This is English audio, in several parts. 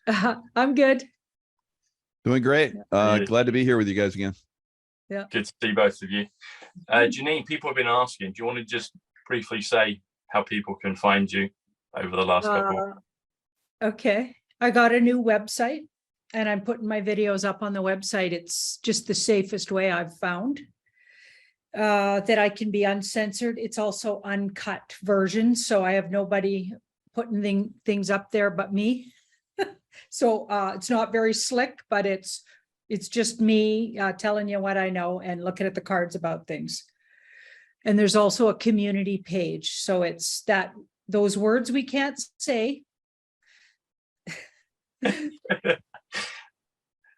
I'm good. Doing great. Glad to be here with you guys again. Yeah. Good to see both of you. Janine, people have been asking, do you want to just briefly say how people can find you over the last couple? Okay. I got a new website and I'm putting my videos up on the website. It's just the safest way I've found that I can be uncensored. It's also uncut version. So I have nobody putting things up there but me. So it's not very slick, but it's just me telling you what I know and looking at the cards about things. And there's also a community page. So it's those words we can't say.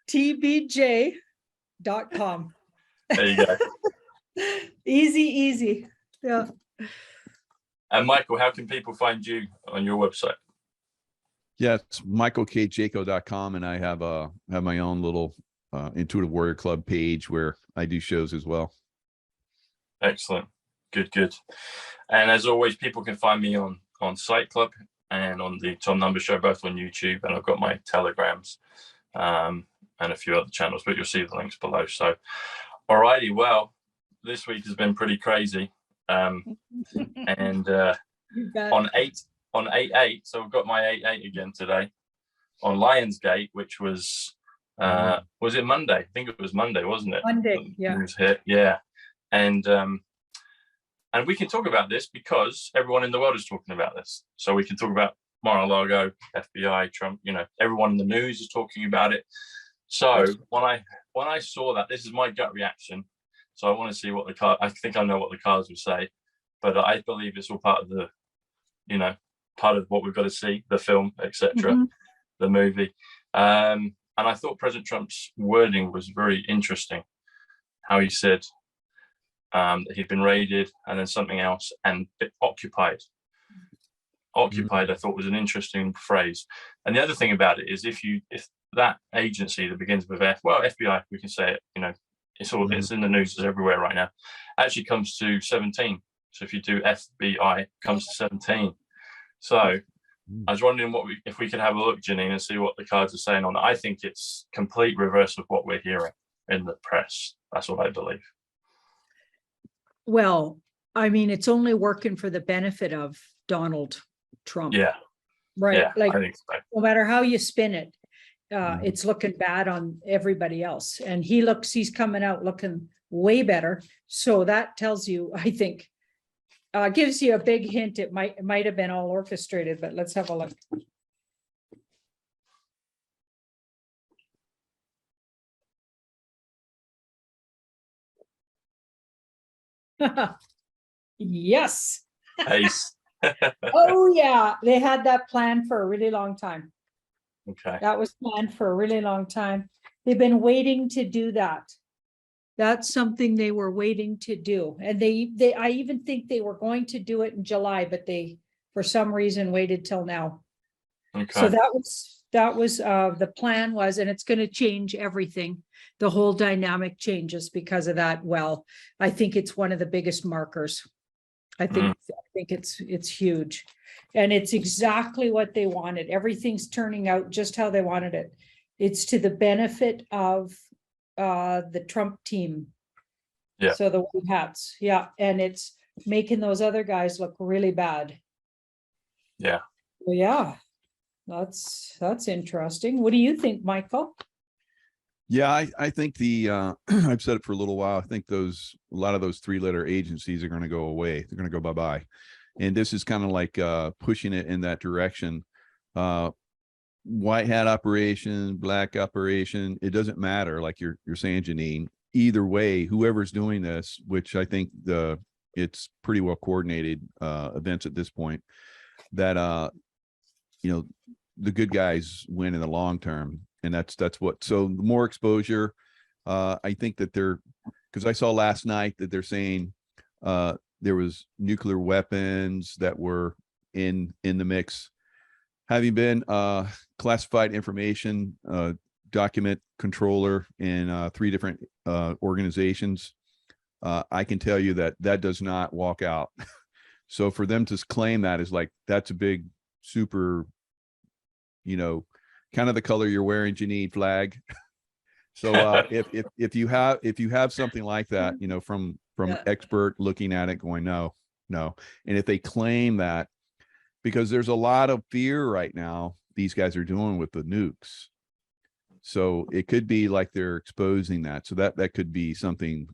tbj.com. There you go. Easy. Yeah. And Michael, how can people find you on your website? Yeah, it's michaelkjaco.com, and I have my own little Intuitive Warrior Club page where I do shows as well. Excellent. Good. And as always, people can find me on Site Club and on the Tom Number Show, both on YouTube, and I've got my Telegrams and a few other channels, but you'll see the links below. So, alrighty, well, this week has been pretty crazy. And on 8/8, so we've got my 8/8 again today on Lionsgate, which was it Monday? I think it was Monday, wasn't it? Monday, yeah. Yeah. And we can talk about this because everyone in the world is talking about this. So we can talk about Mar-a-Lago, FBI, Trump, everyone in the news is talking about it. So when I saw that, this is my gut reaction. So I want to see what I think I know what the cards will say, but I believe it's all part of the, part of what we've got to see, the film, etc., the movie. And I thought President Trump's wording was very interesting. How he said that he'd been raided and then something else and occupied. Occupied, I thought was an interesting phrase. And the other thing about it is if that agency that begins with FBI, we can say it, it's in the news, it's everywhere right now, actually comes to 17. So if you do FBI, it comes to 17. So I was wondering if we could have a look, Janine, and see what the cards are saying on it. I think it's complete reverse of what we're hearing in the press. That's what I believe. Well, I mean, it's only working for the benefit of Donald Trump. Yeah. Right. Yeah, like, I think so. No matter how you spin it, it's looking bad on everybody else. And he's coming out looking way better. So that tells you, I think, gives you a big hint. It might have been all orchestrated, but let's have a look. Yes. Ace. Oh yeah, they had that planned for a really long time. Okay. That was planned for a really long time. They've been waiting to do that. That's something they were waiting to do. And I even think they were going to do it in July, but they, for some reason, waited till now. Okay. So that was the plan was, and it's going to change everything. The whole dynamic changes because of that. Well, I think it's one of the biggest markers. I think it's huge, and it's exactly what they wanted. Everything's turning out just how they wanted it. It's to the benefit of the Trump team. Yeah. So the white hats, yeah, and it's making those other guys look really bad. Yeah. Well, yeah, that's interesting. What do you think, Michael? Yeah, I think I've said it for a little while. I think a lot of those 3-letter agencies are going to go away. They're going to go bye-bye. And this is kind of like pushing it in that direction. White hat operation, black operation, it doesn't matter. Like you're saying, Janine, either way, whoever's doing this, which I think it's pretty well coordinated events at this point, that the good guys win in the long term. And that's what, so the more exposure, I think that because I saw last night that they're saying there was nuclear weapons that were in the mix. Having been classified information document controller in 3 different organizations, I can tell you that does not walk out. So for them to claim that is like, that's a big super, kind of the color you're wearing, Janine, flag. So if you have something like that, you know, from Yeah. expert looking at it going, no. And if they claim that, because there's a lot of fear right now, these guys are doing with the nukes. So it could be like they're exposing that. So that could be something,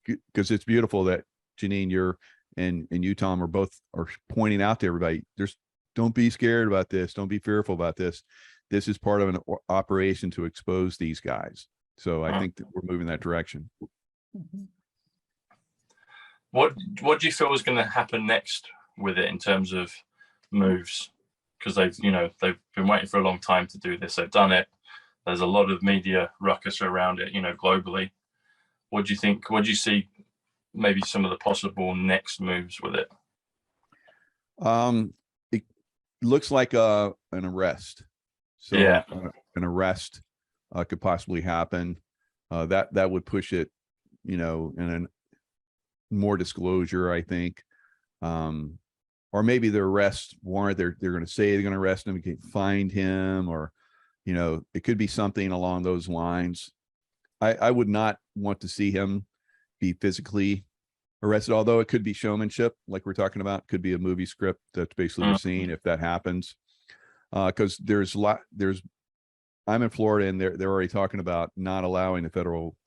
because it's beautiful that Janine, you're and you, Tom, are both are pointing out to everybody, don't be scared about this. Don't be fearful about this. This is part of an operation to expose these guys. So I think that we're moving that direction. Mhm. What do you feel is going to happen next with it in terms of moves? Because they've been waiting for a long time to do this. They've done it. There's a lot of media ruckus around it, globally. What do you think? What do you see? Maybe some of the possible next moves with it. It looks like an arrest. So Yeah. an arrest could possibly happen. That would push it, in a more disclosure, I think. Or maybe the arrest warrant, they're going to say they're going to arrest him, find him, or, it could be something along those lines. I would not want to see him be physically arrested, although it could be showmanship, like we're talking about. Could be a movie script that's basically we're seeing if that happens. Because I'm in Florida, and they're already talking about not allowing the federal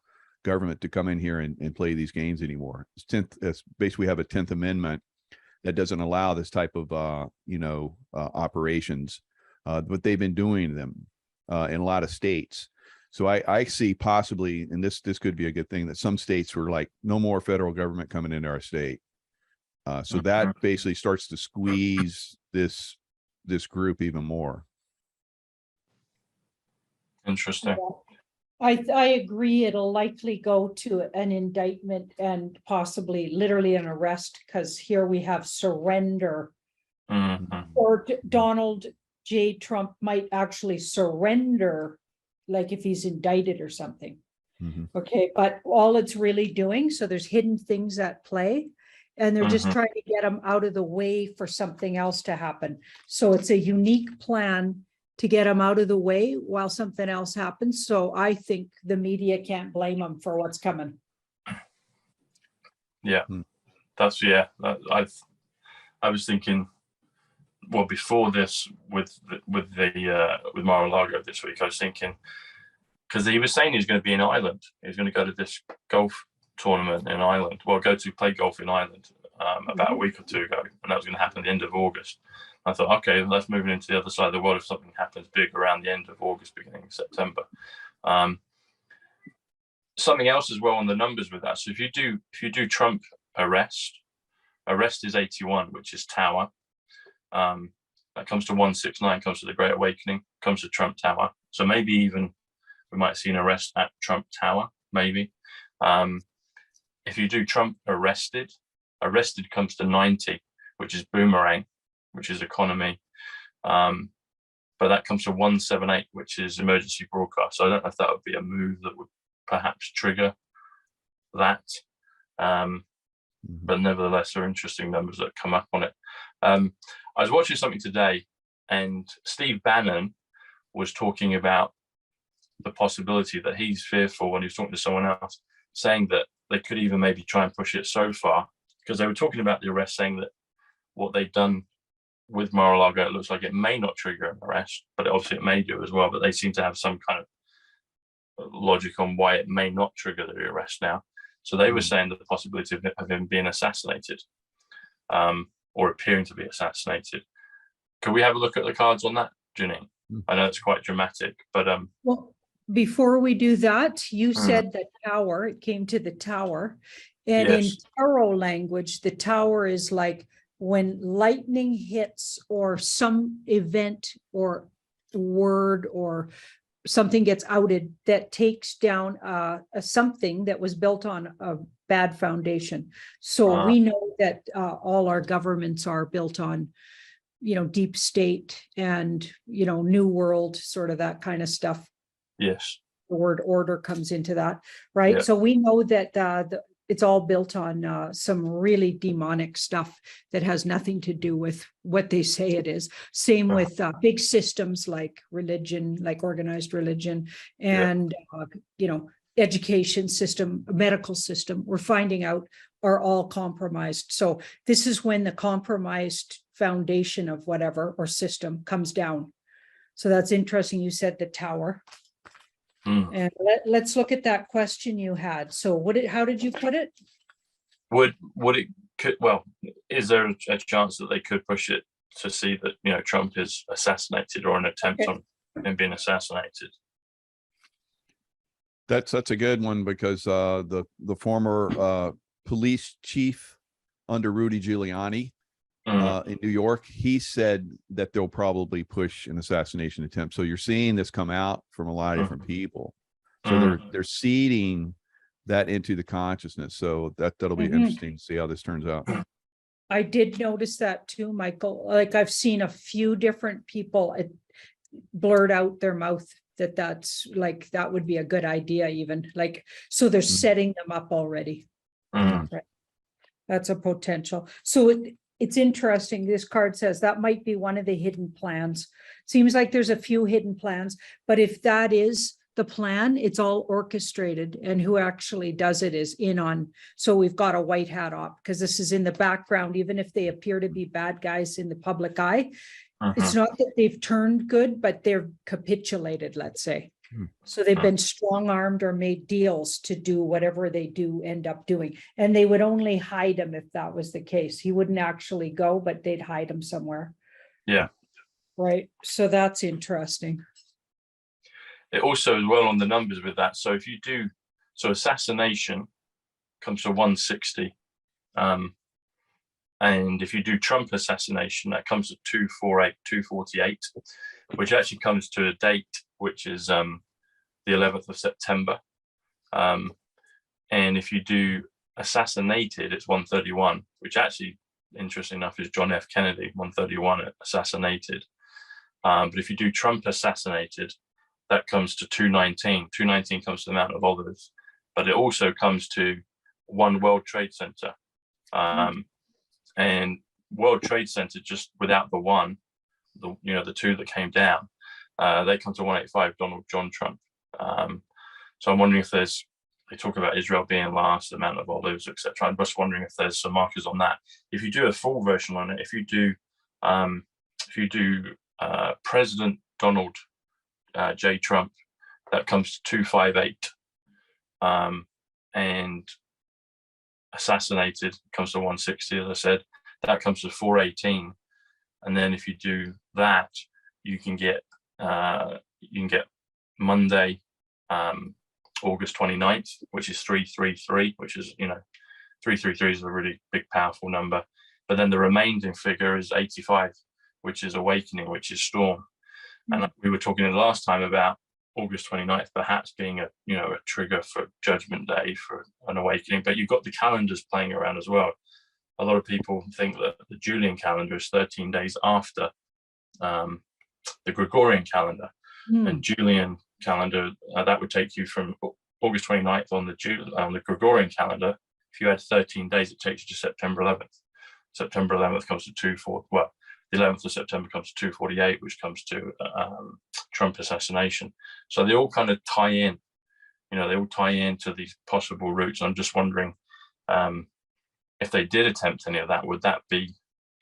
government to come in here and play these games anymore. It's basically we have a 10th Amendment that doesn't allow this type of operations, but they've been doing them in a lot of states. So I see possibly, and this could be a good thing, that some states were like, no more federal government coming into our state. So that basically starts to squeeze this group even more. Interesting. I agree. It'll likely go to an indictment and possibly literally an arrest, because here we have surrender. Mm-hmm. Or Donald J. Trump might actually surrender, like if he's indicted or something. Mm-hmm. Okay, but all it's really doing, so there's hidden things at play, and they're just trying to get them out of the way for something else to happen. So it's a unique plan to get them out of the way while something else happens. So I think the media can't blame them for what's coming. Yeah, that's I was thinking, well, before this with Mar-a-Lago this week, I was thinking, because he was saying he was going to be in Ireland. He was going to go to this golf tournament in Ireland. Well, go to play golf in Ireland about a week or two ago, and that was going to happen at the end of August. I thought, okay, let's move into the other side of the world if something happens big around the end of August, beginning of September. Something else as well on the numbers with that. So if you do Trump arrest is 81, which is Tower. That comes to 169, comes to the Great Awakening, comes to Trump Tower. So maybe even we might see an arrest at Trump Tower, maybe. If you do Trump arrested comes to 90, which is Boomerang, which is economy. But that comes to 178, which is emergency broadcast. So I don't know if that would be a move that would perhaps trigger that. But nevertheless, there are interesting numbers that come up on it. I was watching something today, and Steve Bannon was talking about the possibility that he's fearful when he was talking to someone else, saying that they could even maybe try and push it so far, because they were talking about the arrest, saying that what they've done with Mar-a-Lago, it looks like it may not trigger an arrest, but obviously it may do as well. But they seem to have some kind of logic on why it may not trigger the arrest now. So they were saying that the possibility of him being assassinated, or appearing to be assassinated. Could we have a look at the cards on that, Janine? I know it's quite dramatic, but well, before we do that, you said the tower, it came to the tower. And in tarot language, the tower is like when lightning hits or some event or word or something gets outed that takes down a something that was built on a bad foundation. So we know that all our governments are built on, deep state and, new world, sort of that kind of stuff. Yes. The word order comes into that, right? Yeah. So we know that the it's all built on some really demonic stuff that has nothing to do with what they say it is. Same with big systems like religion, like organized religion, and education system, medical system, we're finding out are all compromised. So this is when the compromised foundation of whatever or system comes down. So that's interesting. You said the tower. And let's look at that question you had. So how did you put it? Would it well, is there a chance that they could push it to see that, Trump is assassinated or an attempt on him being assassinated? That's a good one, because the former police chief under Rudy Giuliani in New York, he said that they'll probably push an assassination attempt. So you're seeing this come out from a lot of different people. So they're seeding that into the consciousness. So that'll be interesting to see how this turns out. I did notice that too, Michael. Like I've seen a few different people blurt out their mouth that would be a good idea, even like, so they're setting them up already. Right. That's a potential. So it's interesting. This card says that might be one of the hidden plans. Seems like there's a few hidden plans, but if that is the plan, it's all orchestrated, and who actually does it is in on. So we've got a white hat op, because this is in the background, even if they appear to be bad guys in the public eye. It's not that they've turned good, but they're capitulated, let's say. So they've been strong-armed or made deals to do whatever they do end up doing. And they would only hide him if that was the case. He wouldn't actually go, but they'd hide him somewhere. Yeah. Right. So that's interesting. It also as well on the numbers with that. So if you do, assassination comes to 160. And if you do Trump assassination, that comes to 248, which actually comes to a date, which is the 11th of September. And if you do assassinated, it's 131, which actually, interesting enough, is John F. Kennedy, 131 assassinated. But if you do Trump assassinated, that comes to 219. 219 comes to the Mount of Olives, but it also comes to One World Trade Center. And World Trade Center, just without the one, the two that came down, they come to 185, Donald John Trump. So I'm wondering if they talk about Israel being last, the Mount of Olives, etc. I'm just wondering if there's some markers on that. If you do a full version on it, if you do President Donald J. Trump, that comes to 258, and assassinated comes to 160, as I said. That comes to 418, and then if you do that, you can get Monday, August 29th, which is 333, which is 333 is a really big, powerful number. But then the remaining figure is 85, which is awakening, which is storm. And we were talking the last time about August 29th perhaps being a trigger for Judgment Day, for an awakening. But you've got the calendars playing around as well. A lot of people think that the Julian calendar is 13 days after the Gregorian calendar. And Julian calendar, that would take you from August 29th on the Gregorian calendar. If you had 13 days, it takes you to September 11th. September 11th comes to 240. Well, the 11th of September comes to 248, which comes to Trump assassination. So they all kind of tie in. They all tie into these possible routes. I'm just wondering if they did attempt any of that, would that be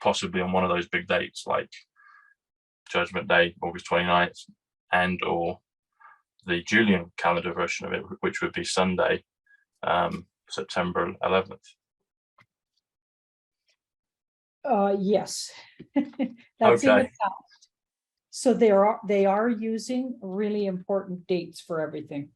possibly on one of those big dates like Judgment Day, August 29th, and or the Julian calendar version of it, which would be Sunday, September 11th. Yes. That's in Okay. the past. So they are using really important dates for everything.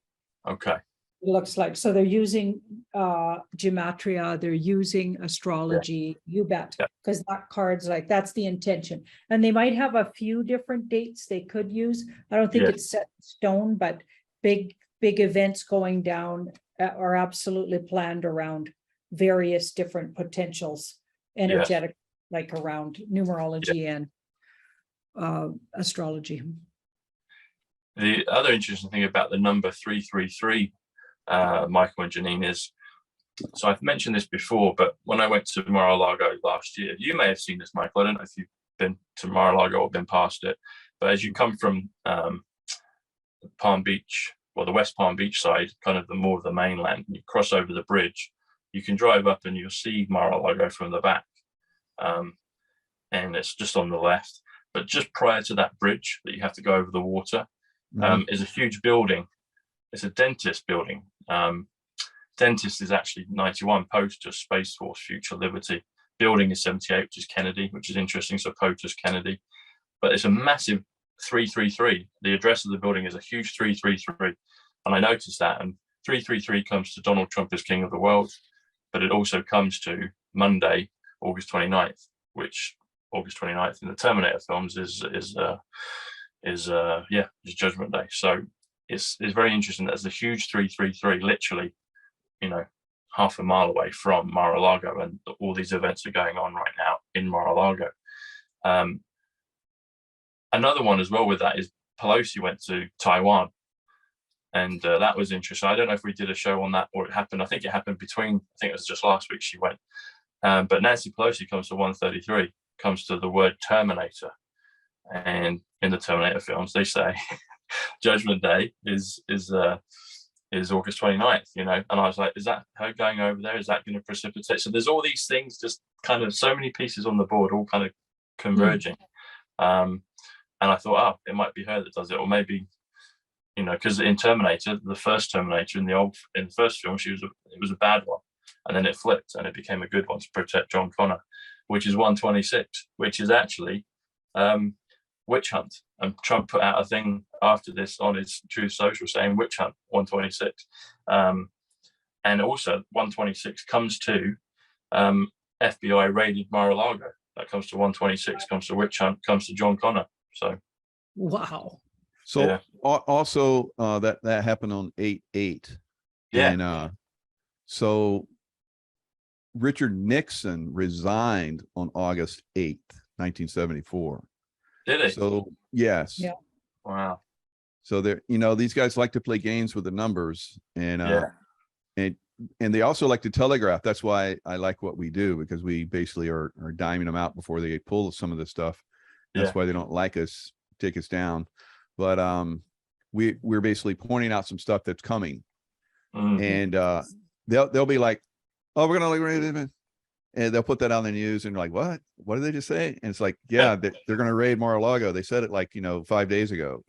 Okay. It looks like, so they're using gematria, they're using astrology, you bet, because that card's like, that's the intention. And they might have a few different dates they could use. I don't think it's set in stone, but big events going down are absolutely planned around various different potentials, energetic, like around numerology and astrology. The other interesting thing about the number 333, Michael and Janine, is So I've mentioned this before, but when I went to Mar-a-Lago last year, you may have seen this, Michael. I don't know if you've been to Mar-a-Lago or been past it, but as you come from Palm Beach, well, the West Palm Beach side, kind of the more of the mainland, and you cross over the bridge, you can drive up and you'll see Mar-a-Lago from the back. And it's just on the left. But just prior to that bridge that you have to go over the water, is a huge building. It's a dentist building. Dentist is actually 91, POTUS, Space Force, Future Liberty. Building is 78, which is Kennedy, which is interesting. So POTUS, Kennedy. But it's a massive 333. The address of the building is a huge 333. And I noticed that. And 333 comes to Donald Trump as King of the World. But it also comes to Monday, August 29th, which August 29th in the Terminator films is Judgment Day. So it's very interesting. There's a huge 333, literally, half a mile away from Mar-a-Lago, and all these events are going on right now in Mar-a-Lago. Another one as well with that is Pelosi went to Taiwan, and that was interesting. I don't know if we did a show on that or it happened. I think it happened I think it was just last week she went. But Nancy Pelosi comes to 133, comes to the word Terminator. And in the Terminator films, they say Judgment Day is August 29th, and I was like, is that her going over there? Is that going to precipitate? So there's all these things, just kind of so many pieces on the board, all kind of converging. And I thought, it might be her that does it, or maybe, because in Terminator, the first Terminator in the first film, it was a bad one, and then it flipped and it became a good one to protect John Connor, which is 126, which is actually witch hunt. And Trump put out a thing after this on his Truth Social saying witch hunt 126. And also 126 comes to FBI raided Mar-a-Lago. That comes to 126, comes to witch hunt, comes to John Connor. So Wow. So yeah. Also that happened on 8/8. Yeah. And so Richard Nixon resigned on August 8th, 1974. Did he? So yes. Yeah. Wow. So they're, these guys like to play games with the numbers, and and they also like to telegraph. That's why I like what we do, because we basically are diming them out before they pull some of this stuff. That's why they don't like us, take us down. But we're basically pointing out some stuff that's coming. And they'll be like, oh, we're gonna raid, and they'll put that on the news, and like, what did they just say? And it's like, yeah, they're gonna raid Mar-a-Lago. They said it like 5 days ago.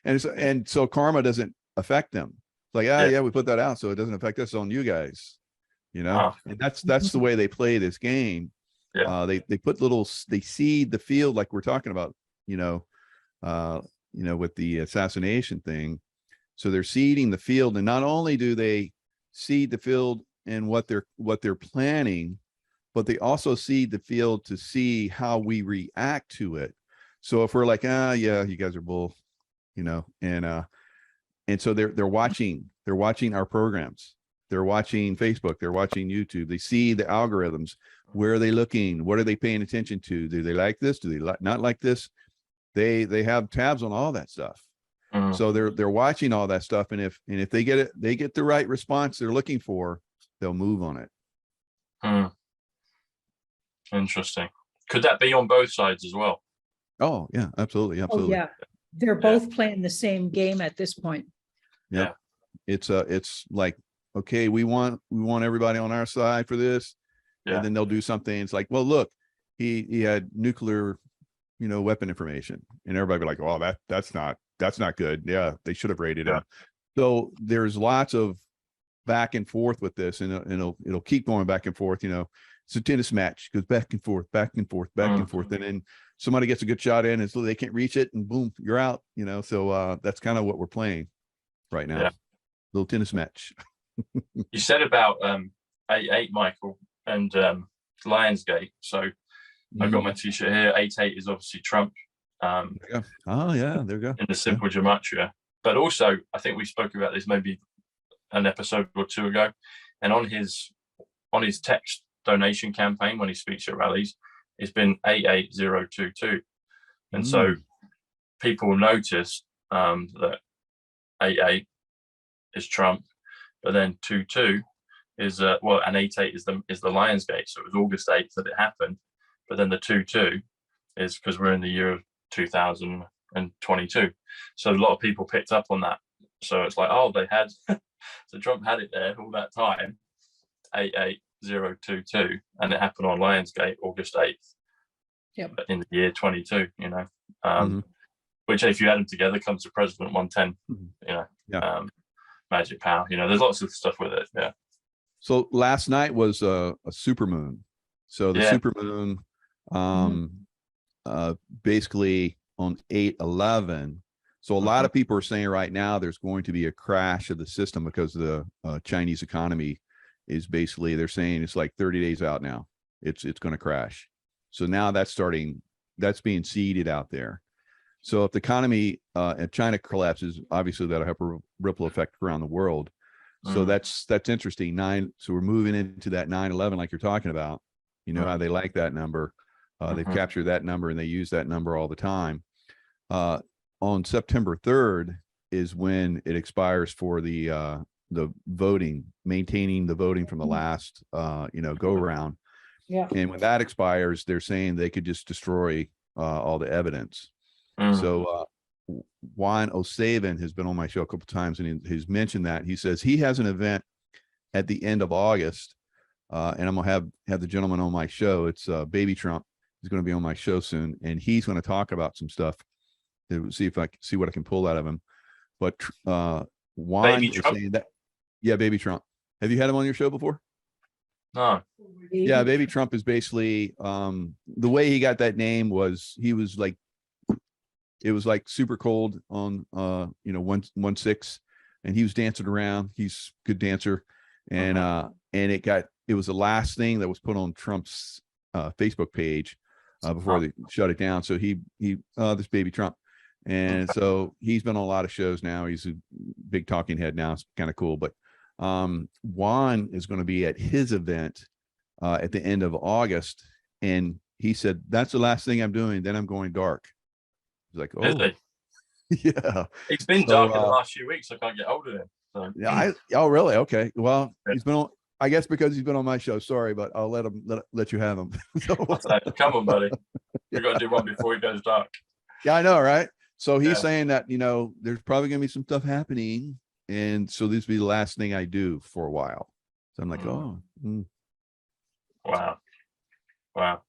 And so karma doesn't affect them. It's like, yeah, we put that out, so it doesn't affect us, on you guys. And that's the way they play this game. They put they seed the field, like we're talking about, with the assassination thing. So they're seeding the field, and not only do they seed the field and what they're planning, but they also seed the field to see how we react to it. So if we're like, yeah, you guys are bull, and so they're watching our programs. They're watching Facebook, they're watching YouTube. They see the algorithms. Where are they looking? What are they paying attention to? Do they like this? Do they not like this? They have tabs on all that stuff. So they're watching all that stuff. And if they get the right response they're looking for, they'll move on it. Interesting. Could that be on both sides as well? Oh yeah, absolutely. Oh yeah. They're both playing the same game at this point. Yeah. It's like, okay, we want everybody on our side for this. And then they'll do something. It's like, well, look, he had nuclear, weapon information, and everybody be like, oh, that's not good. Yeah, they should have raided him. So there's lots of back and forth with this, and it'll keep going back and forth. It's a tennis match, goes back and forth, back and forth, back and forth, and then somebody gets a good shot in, and so they can't reach it, and boom, you're out. So that's kind of what we're playing right now. Little tennis match. You said about 8/8, Michael, and Lionsgate. So I've got my t-shirt here. 8/8 is obviously Trump. Oh yeah, there you go. In the simple gematria. But also, I think we spoke about this maybe an episode or two ago. And on his text donation campaign, when he speaks at rallies, it's been 88022. And so people notice that 8/8 is Trump, but then 22 is well, and 8/8 is the Lionsgate. So it was August 8th that it happened, but then the 2/2 is because we're in the year of 2022. So a lot of people picked up on that. So it's like, oh, they had so Trump had it there all that time, 8/8/022, and it happened on Lionsgate August 8th. Yep. In the year 22, Mhm. which if you add them together comes to President 110, Yeah. magic power. There's lots of stuff with it. Yeah. So last night was a super moon. So the Yeah. super moon, basically on 8/11. So a lot of people are saying right now there's going to be a crash of the system because the Chinese economy is basically, they're saying it's like 30 days out now. It's going to crash. So now that's being seeded out there. So if the economy in China collapses, obviously that'll have a ripple effect around the world. So that's interesting. So we're moving into that 9/11 like you're talking about. You know how they like that number. They've captured that number and they use that number all the time. On September 3rd is when it expires for the voting, maintaining the voting from the last go around. Yeah. And when that expires, they're saying they could just destroy all the evidence. So Juan O'Saven has been on my show a couple of times, and he's mentioned that. He says he has an event at the end of August, and I'm gonna have the gentleman on my show. It's Baby Trump. He's going to be on my show soon, and he's going to talk about some stuff to see if I can see what I can pull out of him. But Juan is saying that, yeah, Baby Trump. Have you had him on your show before? No. Yeah, Baby Trump is basically the way he got that name was it was like super cold on 1/6, and he was dancing around. He's a good dancer, and it was the last thing that was put on Trump's Facebook page before they shut it down. So this Baby Trump, and so he's been on a lot of shows now. He's a big talking head now. It's kind of cool. But Juan is going to be at his event at the end of August, and he said that's the last thing I'm doing. Then I'm going dark. He's like, oh, Really? Yeah. It's been dark in the last few weeks. I can't get hold of him. So. Yeah. Oh, really? Okay. Well, he's been on. I guess because he's been on my show. Sorry, but I'll let you have him. Come on, buddy. We got to do one before it goes dark. Yeah, I know, right? So he's saying that there's probably gonna be some stuff happening, and so this will be the last thing I do for a while. So I'm like, Wow.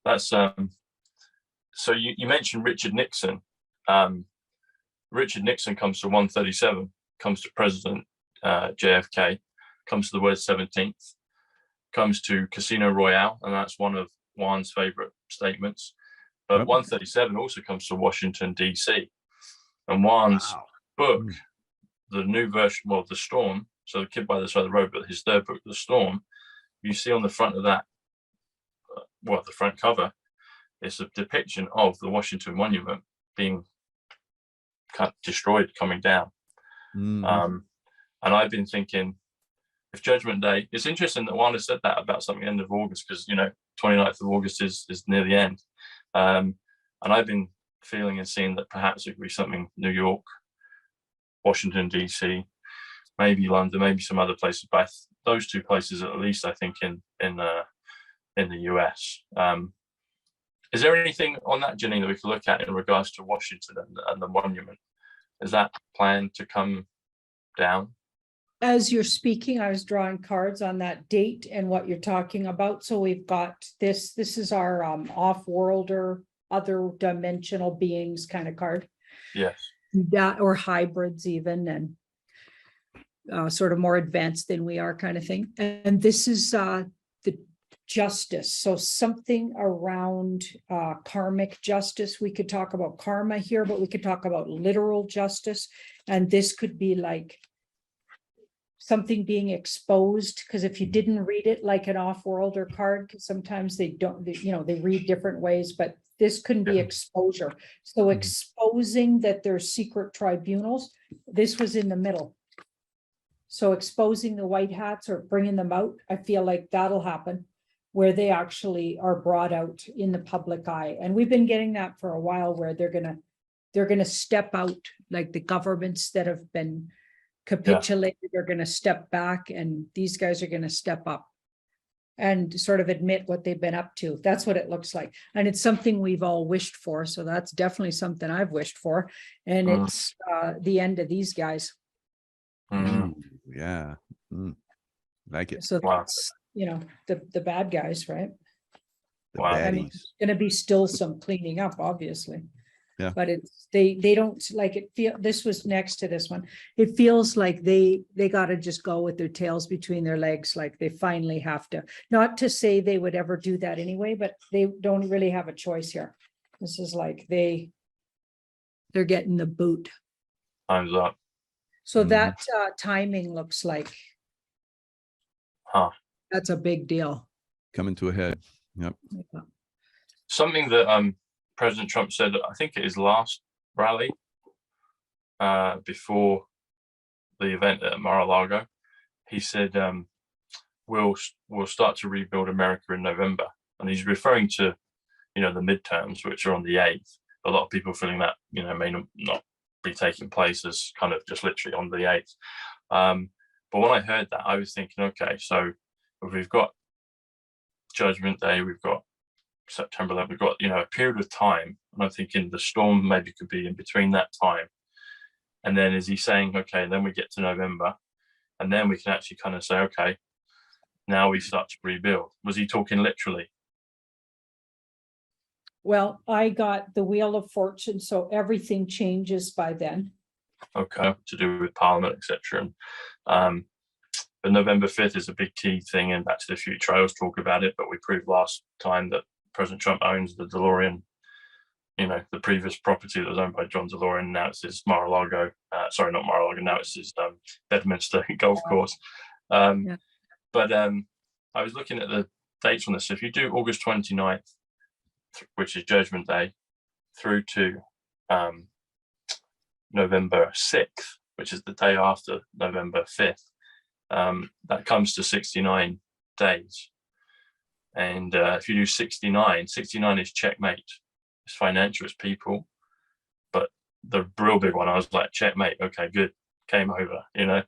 That's so you mentioned Richard Nixon. Richard Nixon comes to 137, comes to President JFK, comes to the word 17th, comes to Casino Royale, and that's one of Juan's favorite statements. But 137 also comes to Washington, D.C. And Juan's book, the new version, well, The Storm, so The Kid by the Side of the Road, but his third book, The Storm, you see on the front of that, the front cover, it's a depiction of the Washington Monument being destroyed, coming down. And I've been thinking, if Judgment Day, it's interesting that Juan has said that about something end of August, because 29th of August is near the end. And I've been feeling and seeing that perhaps it could be something New York, Washington, D.C., maybe London, maybe some other places, but those two places at least, I think, in the US. Is there anything on that, Janine, that we could look at in regards to Washington and the monument? Is that planned to come down? As you're speaking, I was drawing cards on that date and what you're talking about. So we've got this is our off-worlder, other dimensional beings kind of card. Yes. That, or hybrids even, and sort of more advanced than we are kind of thing. And this is the justice. So something around karmic justice. We could talk about karma here, but we could talk about literal justice. And this could be like something being exposed, because if you didn't read it like an off-worlder card, because sometimes they don't, they read different ways, but this couldn't be exposure. So exposing that there's secret tribunals, this was in the middle. So exposing the white hats or bringing them out, I feel like that'll happen, where they actually are brought out in the public eye. And we've been getting that for a while, where they're gonna step out, like the governments that have been capitulated are going to step back, and these guys are going to step up and sort of admit what they've been up to. That's what it looks like. And it's something we've all wished for. So that's definitely something I've wished for. And it's the end of these guys. Mm. Ooh, yeah. Like it. So Wow. that's, you know, the bad guys, right? The Wow. I mean, baddies. it's gonna be still some cleaning up, obviously. Yeah. But it's, they don't like it feel, this was next to this one. It feels like they gotta just go with their tails between their legs, like they finally have to, not to say they would ever do that anyway, but they don't really have a choice here. This is like they're getting the boot. Time's up. So Mhm. that timing looks like Huh. that's a big deal. Coming to a head. Yep. Yeah. Something that President Trump said, I think at his last rally before the event at Mar-a-Lago, he said, we'll start to rebuild America in November. And he's referring to, you know, the midterms, which are on the 8th. A lot of people feeling that, you know, may not be taking place as kind of just literally on the 8th. But when I heard that, I was thinking, okay, so if we've got Judgment Day, we've got September 11th, we've got, you know, a period of time. And I'm thinking the storm maybe could be in between that time. And then is he saying, okay, then we get to November, and then we can actually kind of say, okay, now we start to rebuild. Was he talking literally? Well, I got the Wheel of Fortune, so everything changes by then. Okay, to do with Parliament, etc. And but November 5th is a big key thing in Back to the Future. I always talk about it, but we proved last time that President Trump owns the DeLorean, you know, the previous property that was owned by John DeLorean. Now it's his Mar-a-Lago, sorry, not Mar-a-Lago, now it's his Bedminster golf course. Yeah. But I was looking at the dates on this. So if you do August 29th, which is Judgment Day, through to November 6th, which is the day after November 5th, that comes to 69 days. And if you do 69 is checkmate. It's financial, it's people. But the real big one, I was like, checkmate, okay, good, came over, you know.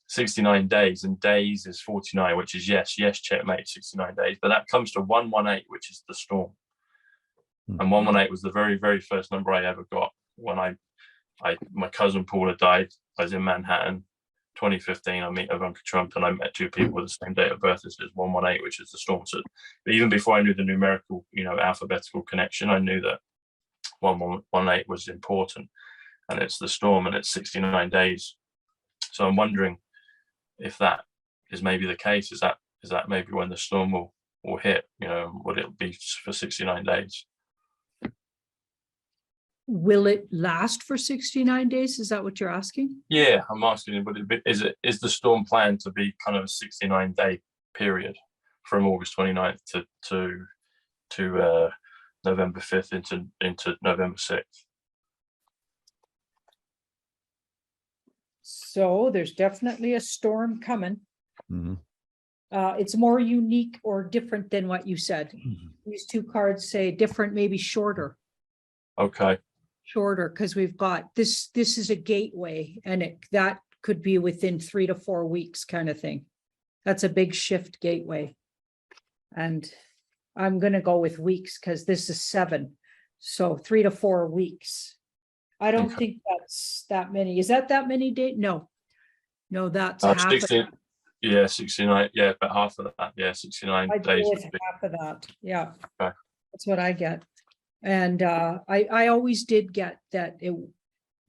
69 days, and days is 49, which is yes, checkmate, 69 days. But that comes to 118, which is the storm. And 118 was the very, very first number I ever got when my cousin Paula died. I was in Manhattan, 2015. I meet Ivanka Trump, and I met two people with the same date of birth as 118, which is the storm. So even before I knew the numerical, you know, alphabetical connection, I knew that 118 was important, and it's the storm, and it's 69 days. So I'm wondering if that is maybe the case. Is that maybe when the storm will hit? You know, would it be for 69 days? Will it last for 69 days? Is that what you're asking? Yeah, I'm asking, is the storm planned to be kind of a 69-day period from August 29th to November 5th into November 6th? So there's definitely a storm coming. Mhm. It's more unique or different than what you said. These two cards say different, maybe shorter. Okay. Shorter, because we've got this is a gateway, and that could be within 3 to 4 weeks kind of thing. That's a big shift gateway. And I'm going to go with weeks because this is 7. So 3 to 4 weeks. I don't think that's that many. Is that many days? No, that's half 16, of that. yeah, 69. Yeah, about half of that. Yeah, 69 I days. go with half of that. Yeah. Okay. That's what I get. And I always did get that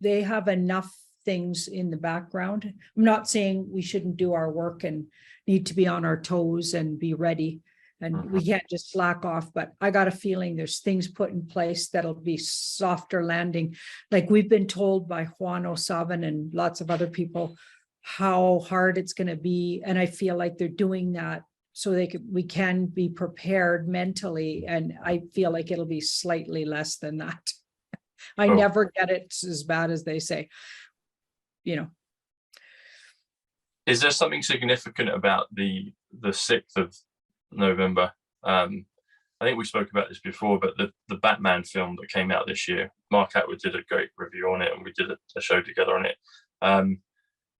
they have enough things in the background. I'm not saying we shouldn't do our work and need to be on our toes and be ready, and we can't just slack off, but I got a feeling there's things put in place that'll be softer landing. Like we've been told by Juan O'Savin and lots of other people how hard it's going to be, and I feel like they're doing that so we can be prepared mentally, and I feel like it'll be slightly less than that. I never get it as bad as they say, you know. Is there something significant about the 6th of November? I think we spoke about this before, but the Batman film that came out this year, Mark Atwood did a great review on it, and we did a show together on it.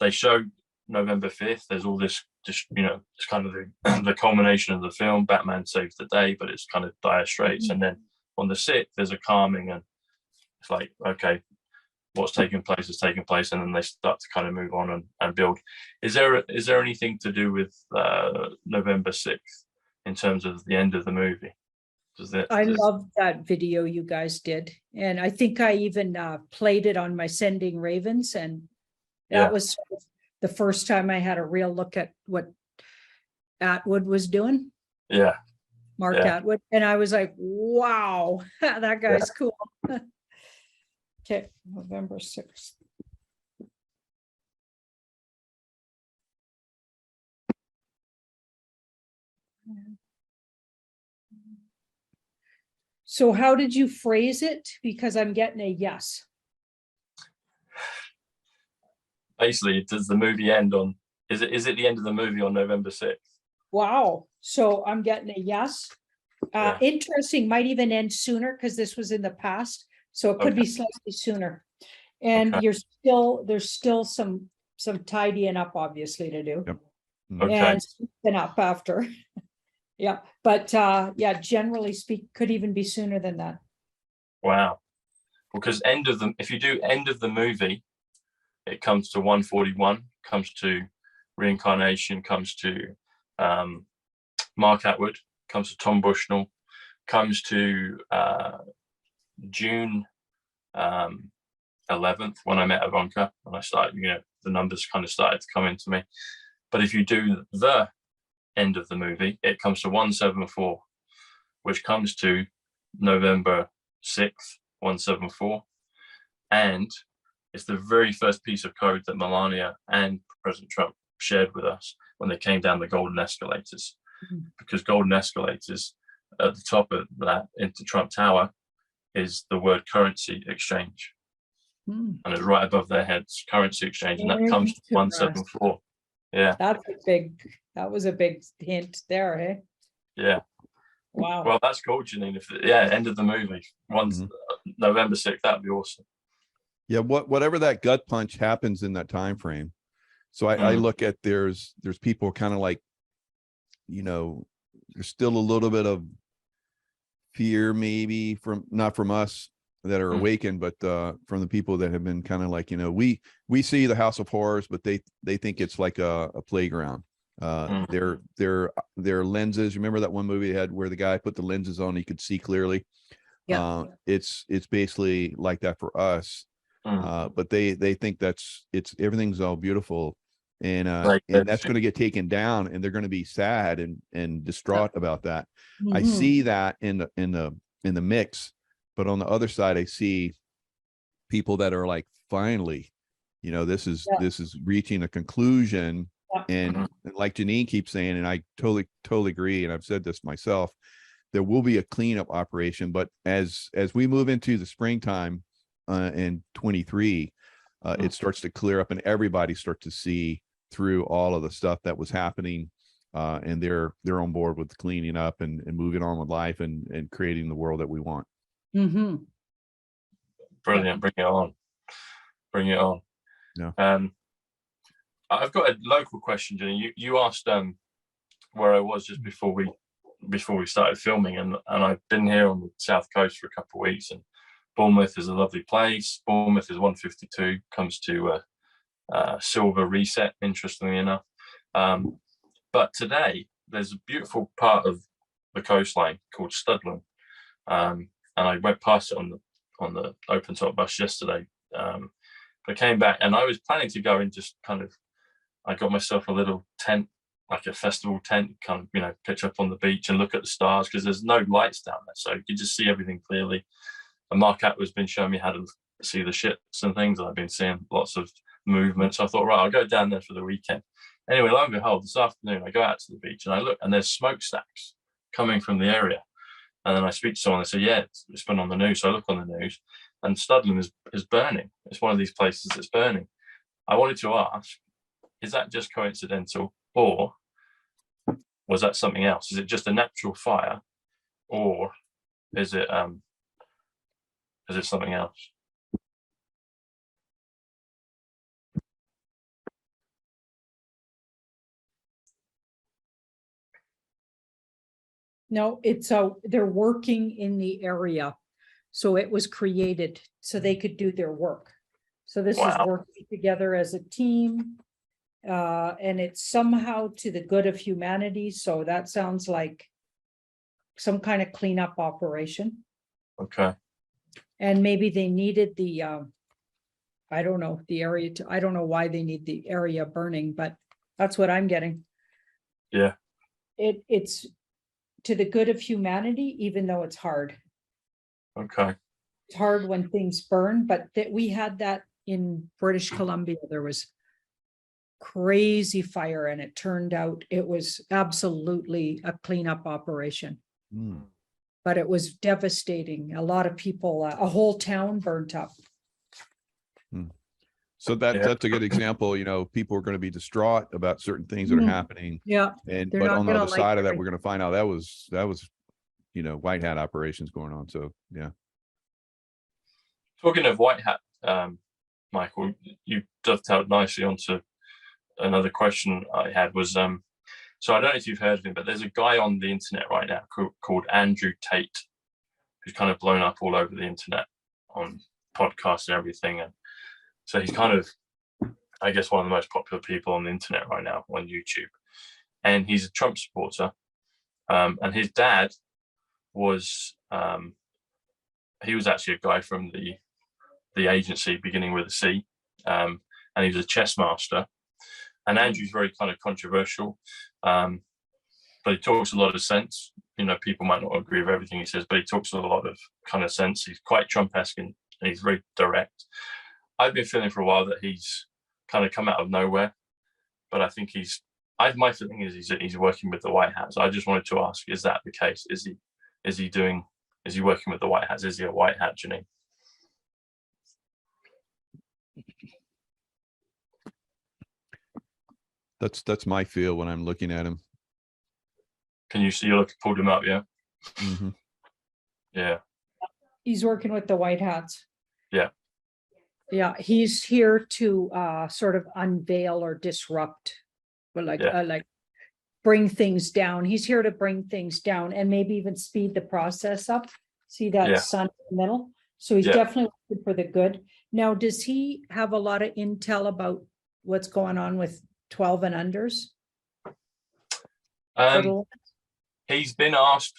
they show November 5th. There's all this, just it's kind of the culmination of the film. Batman saves the day, but it's kind of dire straits. And then on the 6th, there's a calming, and it's like, okay, what's taking place is taking place, and then they start to kind of move on and build. Is there anything to do with November 6th in terms of the end of the movie? I love that video you guys did, and I think I even played it on my Sending Ravens, and that was sort of the first time I had a real look at what Atwood was doing. Yeah, Mark Atwood, and I was like, wow, that guy's cool. Okay, November 6th. So how did you phrase it? Because I'm getting a yes. Basically, does the movie end on, is it the end of the movie on November 6th? Wow. So I'm getting a yes. Interesting, might even end sooner because this was in the past. So it could be slightly sooner. And there's still some tidying up obviously to do. Yep. And then up after. Yeah, but generally could even be sooner than that. Wow. Because if you do end of the movie, it comes to 141, comes to reincarnation, comes to Mark Atwood, comes to Tom Bushnell, comes to June 11th when I met Ivanka, and I started, the numbers kind of started to come into me. But if you do the end of the movie, it comes to 174, which comes to November 6th, 174. And it's the very first piece of code that Melania and President Trump shared with us when they came down the golden escalators. Because golden escalators at the top of that into Trump Tower is the word currency exchange. And it's right above their heads, currency exchange, and that comes to 174. Yeah. That was a big hint there, eh? Yeah. Wow. Well, that's cool, Janine. End of the movie. November 6th, that'd be awesome. Yeah, whatever that gut punch happens in that time frame. So I look at there's people kind of like, there's still a little bit of fear, maybe not from us that are awakened, but from the people that have been kind of like, we see the House of Horrors, but they think it's like a playground. Their lenses. Remember that one movie they had where the guy put the lenses on, he could see clearly. Yeah. It's basically like that for us. But they think everything's all beautiful, and that's going to get taken down, and they're going to be sad and distraught about that. I see that in the mix, but on the other side, I see people that are like, finally, this is reaching a conclusion. And like Janine keeps saying, and I totally agree, and I've said this myself, there will be a cleanup operation. But as we move into the springtime in 23, it starts to clear up, and everybody starts to see through all of the stuff that was happening, and they're on board with cleaning up and moving on with life and creating the world that we want. Brilliant. Bring it on. Yeah. I've got a local question, Jenny. You asked where I was just before we started filming, and I've been here on the South Coast for a couple of weeks, and Bournemouth is a lovely place. Bournemouth is 152, comes to silver reset, interestingly enough. But today there's a beautiful part of the coastline called Studland, and I went past it on the open top bus yesterday. I came back, and I was planning to go and just kind of, I got myself a little tent, like a festival tent, kind of, pitch up on the beach and look at the stars, because there's no lights down there, so you can just see everything clearly. And Mark Atwood's been showing me how to see the ships and things, and I've been seeing lots of movement. So I thought, right, I'll go down there for the weekend. Anyway, lo and behold, this afternoon I go out to the beach and I look, and there's smokestacks coming from the area. And then I speak to someone, they say, yeah, it's been on the news. So I look on the news, and Studland is burning. It's one of these places that's burning. I wanted to ask, is that just coincidental, or was that something else? Is it just a natural fire, or is it something else? No, it's they're working in the area. So it was created so they could do their work. So this is Wow. working together as a team. And it's somehow to the good of humanity. So that sounds like some kind of cleanup operation. Okay. And maybe they needed the, I don't know, the area to, I don't know why they need the area burning, but that's what I'm getting. Yeah. It's to the good of humanity, even though it's hard. Okay. It's hard when things burn, but that we had that in British Columbia. There was crazy fire and it turned out it was absolutely a cleanup operation. Hmm. But it was devastating. A lot of people, a whole town burnt up. So that's a good example. You know, people are going to be distraught about certain things that are happening. Yeah. And, They're but not on the gonna other like side of that, everything. we're going to find out that was, you know, white hat operations going on. So, yeah. Talking of white hat, Michael, you dovetailed nicely onto another question I had was, so I don't know if you've heard of him, but there's a guy on the internet right now called Andrew Tate, who's kind of blown up all over the internet on podcasts and everything. And so he's kind of, I guess, one of the most popular people on the internet right now on YouTube. And he's a Trump supporter. And his dad was, he was actually a guy from the agency beginning with a C. And he was a chess master. And Andrew's very kind of controversial, but he talks a lot of sense. You know, people might not agree with everything he says, but he talks a lot of kind of sense. He's quite Trump-esque and he's very direct. I've been feeling for a while that he's kind of come out of nowhere, but I think my feeling is he's working with the White Hats. I just wanted to ask, is that the case? Is he working with the White Hats? Is he a White Hat, Janine? That's my feel when I'm looking at him. Can you see you pulled him up? Yeah. Mm-hmm. Yeah. He's working with the White Hats. Yeah. Yeah, he's here to sort of unveil or disrupt, but like bring things down. He's here to bring things down and maybe even speed the process up. See that sun in the middle? So he's definitely looking for the good. Now, does he have a lot of intel about what's going on with 12 and unders? He's been asked.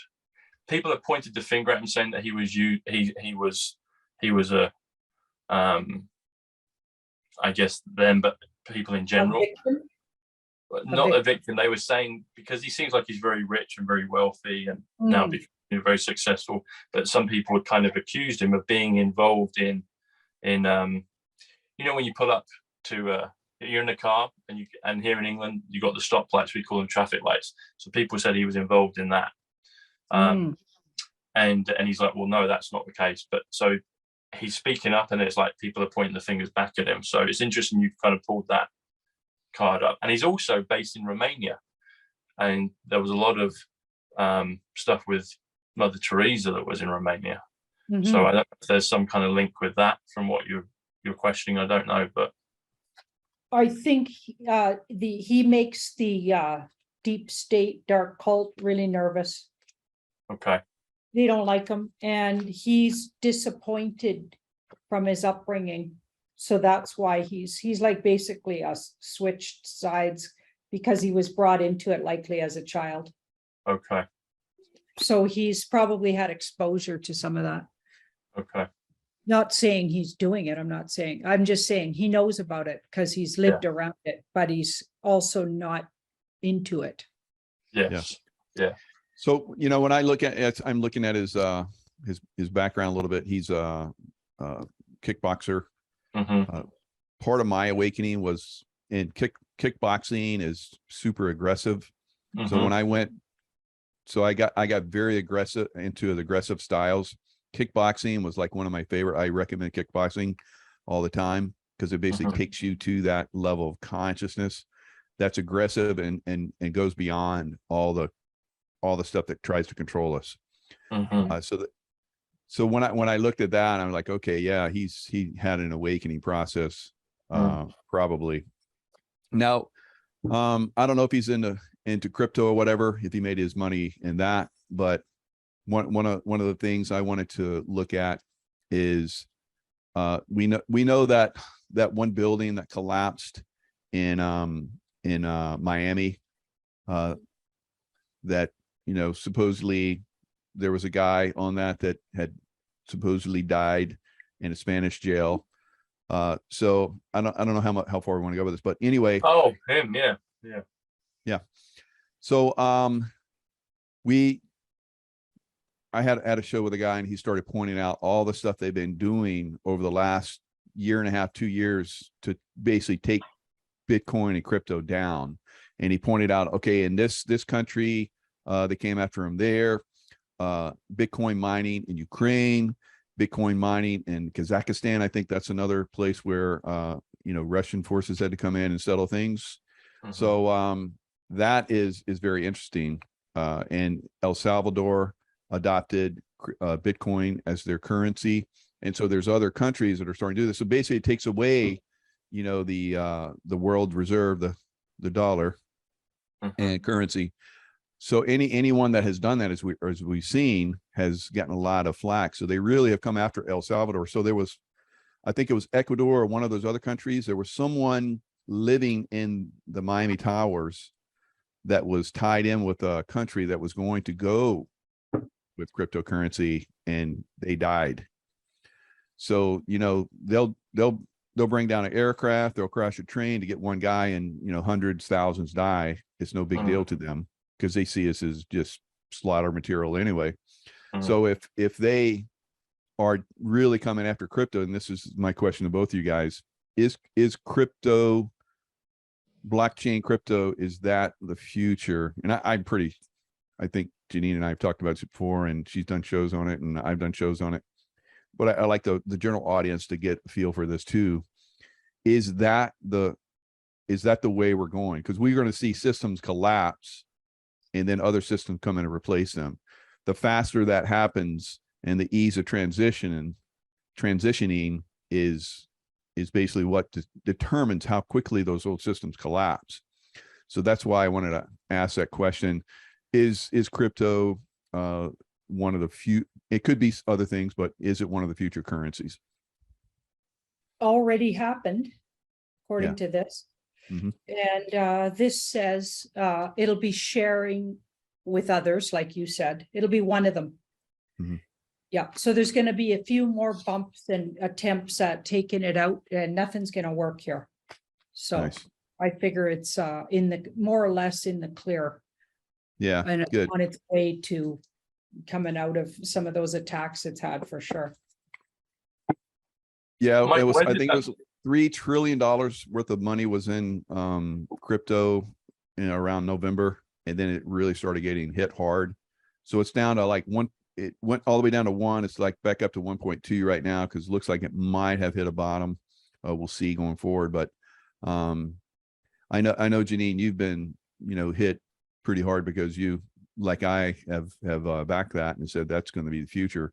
People have pointed the finger at him, saying that he was a I guess them, but people in general, not a victim. They were saying because he seems like he's very rich and very wealthy, and now becoming very successful. But some people had kind of accused him of being involved in you know, when you pull up to you're in a car and here in England you got the stoplights, we call them traffic lights. So people said he was involved in that. And he's like, well, no, that's not the case. But so he's speaking up, and it's like people are pointing the fingers back at him. So it's interesting you've kind of pulled that card up. And he's also based in Romania, and there was a lot of stuff with Mother Teresa that was in Romania. So I don't know if there's some kind of link with that from what you're questioning. I don't know, but I think he makes the deep state dark cult really nervous. Okay. They don't like him, and he's disappointed from his upbringing. So that's why he's like basically switched sides because he was brought into it likely as a child. Okay. So he's probably had exposure to some of that. Okay. Not saying he's doing it. I'm just saying he knows about it because he's lived around it, but he's also not into it. Yes. Yeah. So, you know, when I look at it, I'm looking at his background a little bit. He's a kickboxer. Part of my awakening was in kickboxing is super aggressive. So when I went, I got very aggressive into the aggressive styles. Kickboxing was like one of my favorite. I recommend kickboxing all the time because it basically takes you to that level of consciousness that's aggressive and goes beyond all the stuff that tries to control us. So when I looked at that, I'm like, okay, yeah, he had an awakening process, probably. Now, I don't know if he's into crypto or whatever, if he made his money in that, but one of the things I wanted to look at is we know that one building that collapsed in Miami, that, you know, supposedly there was a guy on that had supposedly died in a Spanish jail. So I don't know how far we want to go with this, but anyway. Oh, him, yeah. So I had a show with a guy, and he started pointing out all the stuff they've been doing over the last year and a half, 2 years to basically take Bitcoin and crypto down. And he pointed out, okay, in this country, they came after him there, Bitcoin mining in Ukraine, Bitcoin mining in Kazakhstan. I think that's another place where, you know, Russian forces had to come in and settle things. Mhm. So that is very interesting. And El Salvador adopted Bitcoin as their currency. And so there's other countries that are starting to do this. So basically it takes away, you know, the world reserve, the dollar and currency. So anyone that has done that, as we've seen, has gotten a lot of flack. So they really have come after El Salvador. So there was, I think it was Ecuador or one of those other countries. There was someone living in the Miami Towers that was tied in with a country that was going to go with cryptocurrency, and they died. So, you know, they'll bring down an aircraft, they'll crash a train to get one guy, and, you know, hundreds, thousands die. It's no big deal to them because they see us as just slaughter material anyway. So if they are really coming after crypto, and this is my question to both of you guys, is crypto, blockchain crypto, is that the future? And I think Janine and I have talked about it before, and she's done shows on it, and I've done shows on it. But I like the general audience to get a feel for this too. Is that the way we're going? Because we're going to see systems collapse, and then other systems come in and replace them. The faster that happens, and the ease of transitioning is basically what determines how quickly those old systems collapse. So that's why I wanted to ask that question. Is crypto one of the few, it could be other things, but is it one of the future currencies? Already happened, according to this. Mhm. And this says it'll be sharing with others, like you said. It'll be one of them. Mhm. Yeah, so there's going to be a few more bumps and attempts at taking it out, and nothing's going to work here. So Nice. I figure it's in the more or less in the clear, Yeah, and it's good. on its way to coming out of some of those attacks it's had, for sure. Yeah, Mike, it was, when I did think that- it was $3 trillion worth of money was in crypto, you know, around November, and then it really started getting hit hard. So it's down to like it went all the way down to 1. It's like back up to 1.2 right now, because it looks like it might have hit a bottom. We'll see going forward. But I know Janine, you've been, you know, hit pretty hard because you, like I have backed that and said that's going to be the future.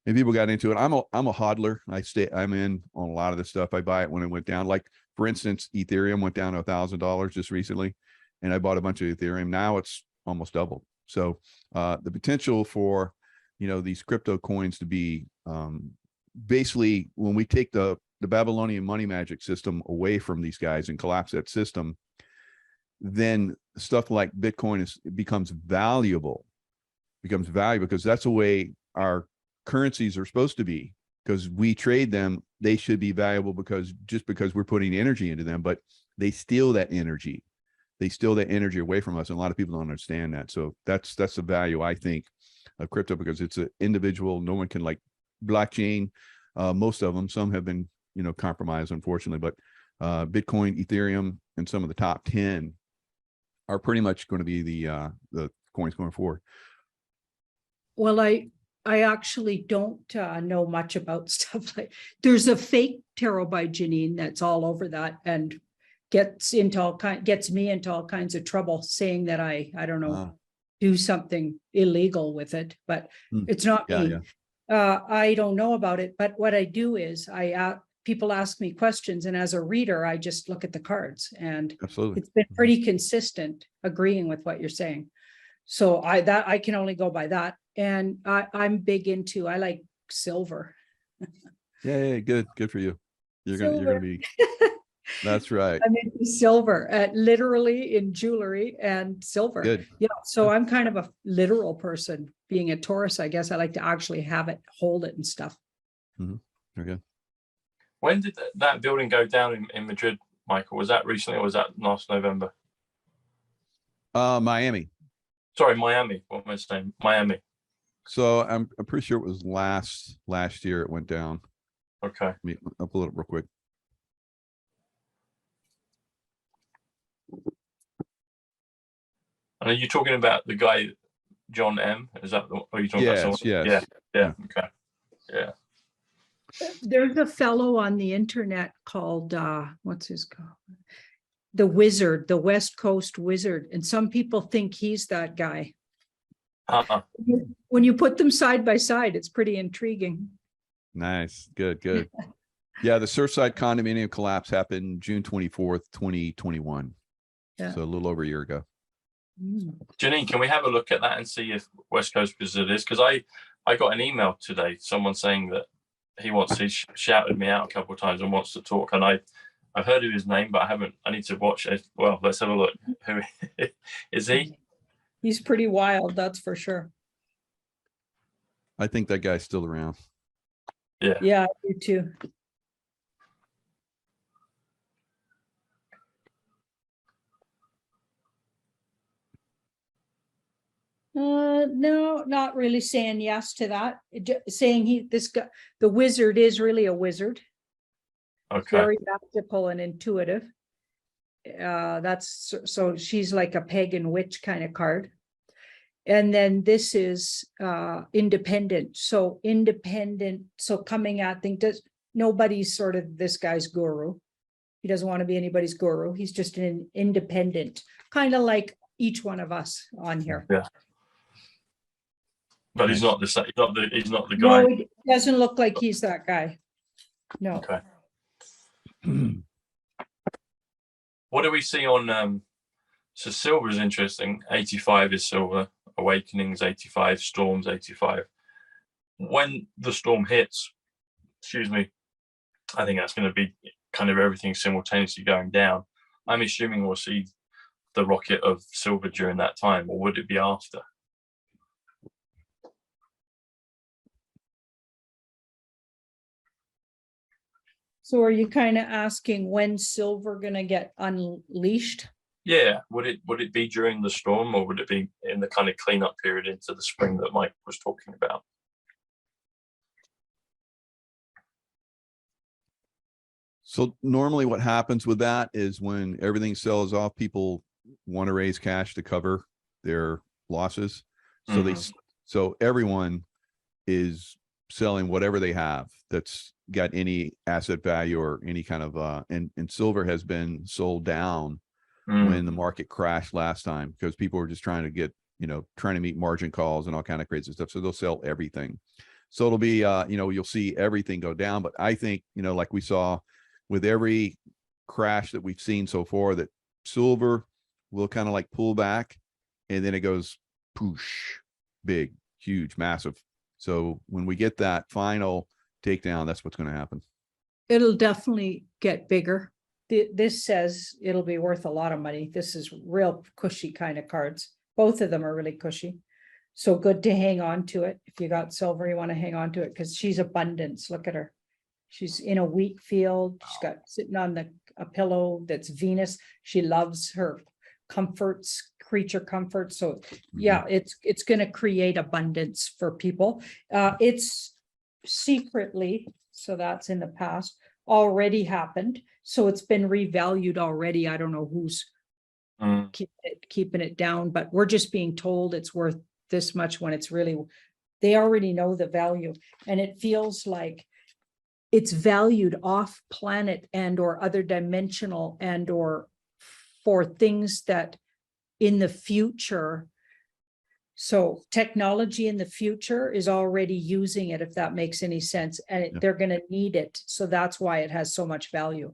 And people got into it. I'm a hodler. I'm in on a lot of this stuff. I buy it when it went down. Like, for instance, Ethereum went down to $1,000 just recently, and I bought a bunch of Ethereum. Now it's almost doubled. So the potential for, you know, these crypto coins to be basically, when we take the Babylonian money magic system away from these guys and collapse that system, then stuff like Bitcoin becomes valuable because that's the way our currencies are supposed to be. Because we trade them, they should be valuable because we're putting energy into them, but they steal that energy. They steal that energy away from us. And a lot of people don't understand that. So that's the value, I think, of crypto, because it's an individual. No one can, like blockchain. Most of them, some have been, you know, compromised, unfortunately, but Bitcoin, Ethereum, and some of the top 10 are pretty much going to be the coins going forward. Well, I actually don't know much about stuff like, there's a fake tarot by Janine that's all over that and gets me into all kinds of trouble, saying that I don't know, do something illegal with it, but it's not me. I don't know about it, but what I do is people ask me questions, and as a reader, I just look at the cards, and Absolutely. it's been pretty consistent agreeing with what you're saying. So I can only go by that. And I'm big into, I like silver. Yeah, good for you. You're gonna Silver. be. That's right. I'm into silver, literally in jewelry and silver. Good. Yeah. So I'm kind of a literal person. Being a Taurus, I guess I like to actually have it, hold it and stuff. Okay. When did that building go down in Madrid, Michael? Was that recently or was that last November? Miami. Sorry, Miami. What am I saying? Miami. So I'm pretty sure it was last year it went down. Okay. I'll pull it up real quick. And are you talking about the guy, John M? Is that the? Are you talking about someone? Yes. Yeah. Okay. Yeah. There's a fellow on the internet called, what's his called? The Wizard, the West Coast Wizard. And some people think he's that guy. When you put them side by side, it's pretty intriguing. Nice. Good. Yeah, the Surfside condominium collapse happened June 24th, 2021. Yeah. So a little over a year ago. Janine, can we have a look at that and see if West Coast Wizard is? Because I got an email today, someone saying that he shouted me out a couple of times and wants to talk. And I've heard of his name, but I need to watch it. Well, let's have a look. Who is he? He's pretty wild, that's for sure. I think that guy's still around. Yeah. Yeah, I do too. No, not really saying yes to that. Saying this guy, the wizard is really a wizard. Okay. Very practical and intuitive. That's so she's like a pagan witch kind of card. And then this is independent. So independent. So coming at nobody's sort of this guy's guru. He doesn't want to be anybody's guru. He's just an independent, kind of like each one of us on here. Yeah. But he's not the same. He's not the guy. No, it doesn't look like he's that guy. No. Okay. What do we see on? So silver is interesting. 85 is silver. Awakenings 85. Storms 85. When the storm hits, excuse me, I think that's going to be kind of everything simultaneously going down. I'm assuming we'll see the rocket of silver during that time, or would it be after? So are you kind of asking when silver going to get unleashed? Yeah. Would it be during the storm, or would it be in the kind of cleanup period into the spring that Mike was talking about? So normally what happens with that is when everything sells off, people want to raise cash to cover their losses. So so everyone is selling whatever they have that's got any asset value or any kind of and silver has been sold down when the market crashed last time, because people were just trying to get, trying to meet margin calls and all kind of crazy stuff. So they'll sell everything. So it'll be, you'll see everything go down. But I think, like we saw with every crash that we've seen so far, that silver will kind of like pull back and then it goes poosh, big, huge, massive. So when we get that final takedown, that's what's going to happen. It'll definitely get bigger. This says it'll be worth a lot of money. This is real cushy kind of cards. Both of them are really cushy. So good to hang on to it. If you got silver, you want to hang on to it because she's abundance. Look at her. She's in a wheat field. She's got sitting on a pillow that's Venus. She loves her comforts, creature comfort. So yeah, it's going to create abundance for people. It's secretly, so that's in the past, already happened. So it's been revalued already. I don't know who's keeping it down, but we're just being told it's worth this much when it's really, they already know the value. And it feels like it's valued off planet and or other dimensional and or for things that in the future. So technology in the future is already using it, if that makes any sense, and they're going to need it. So that's why it has so much value.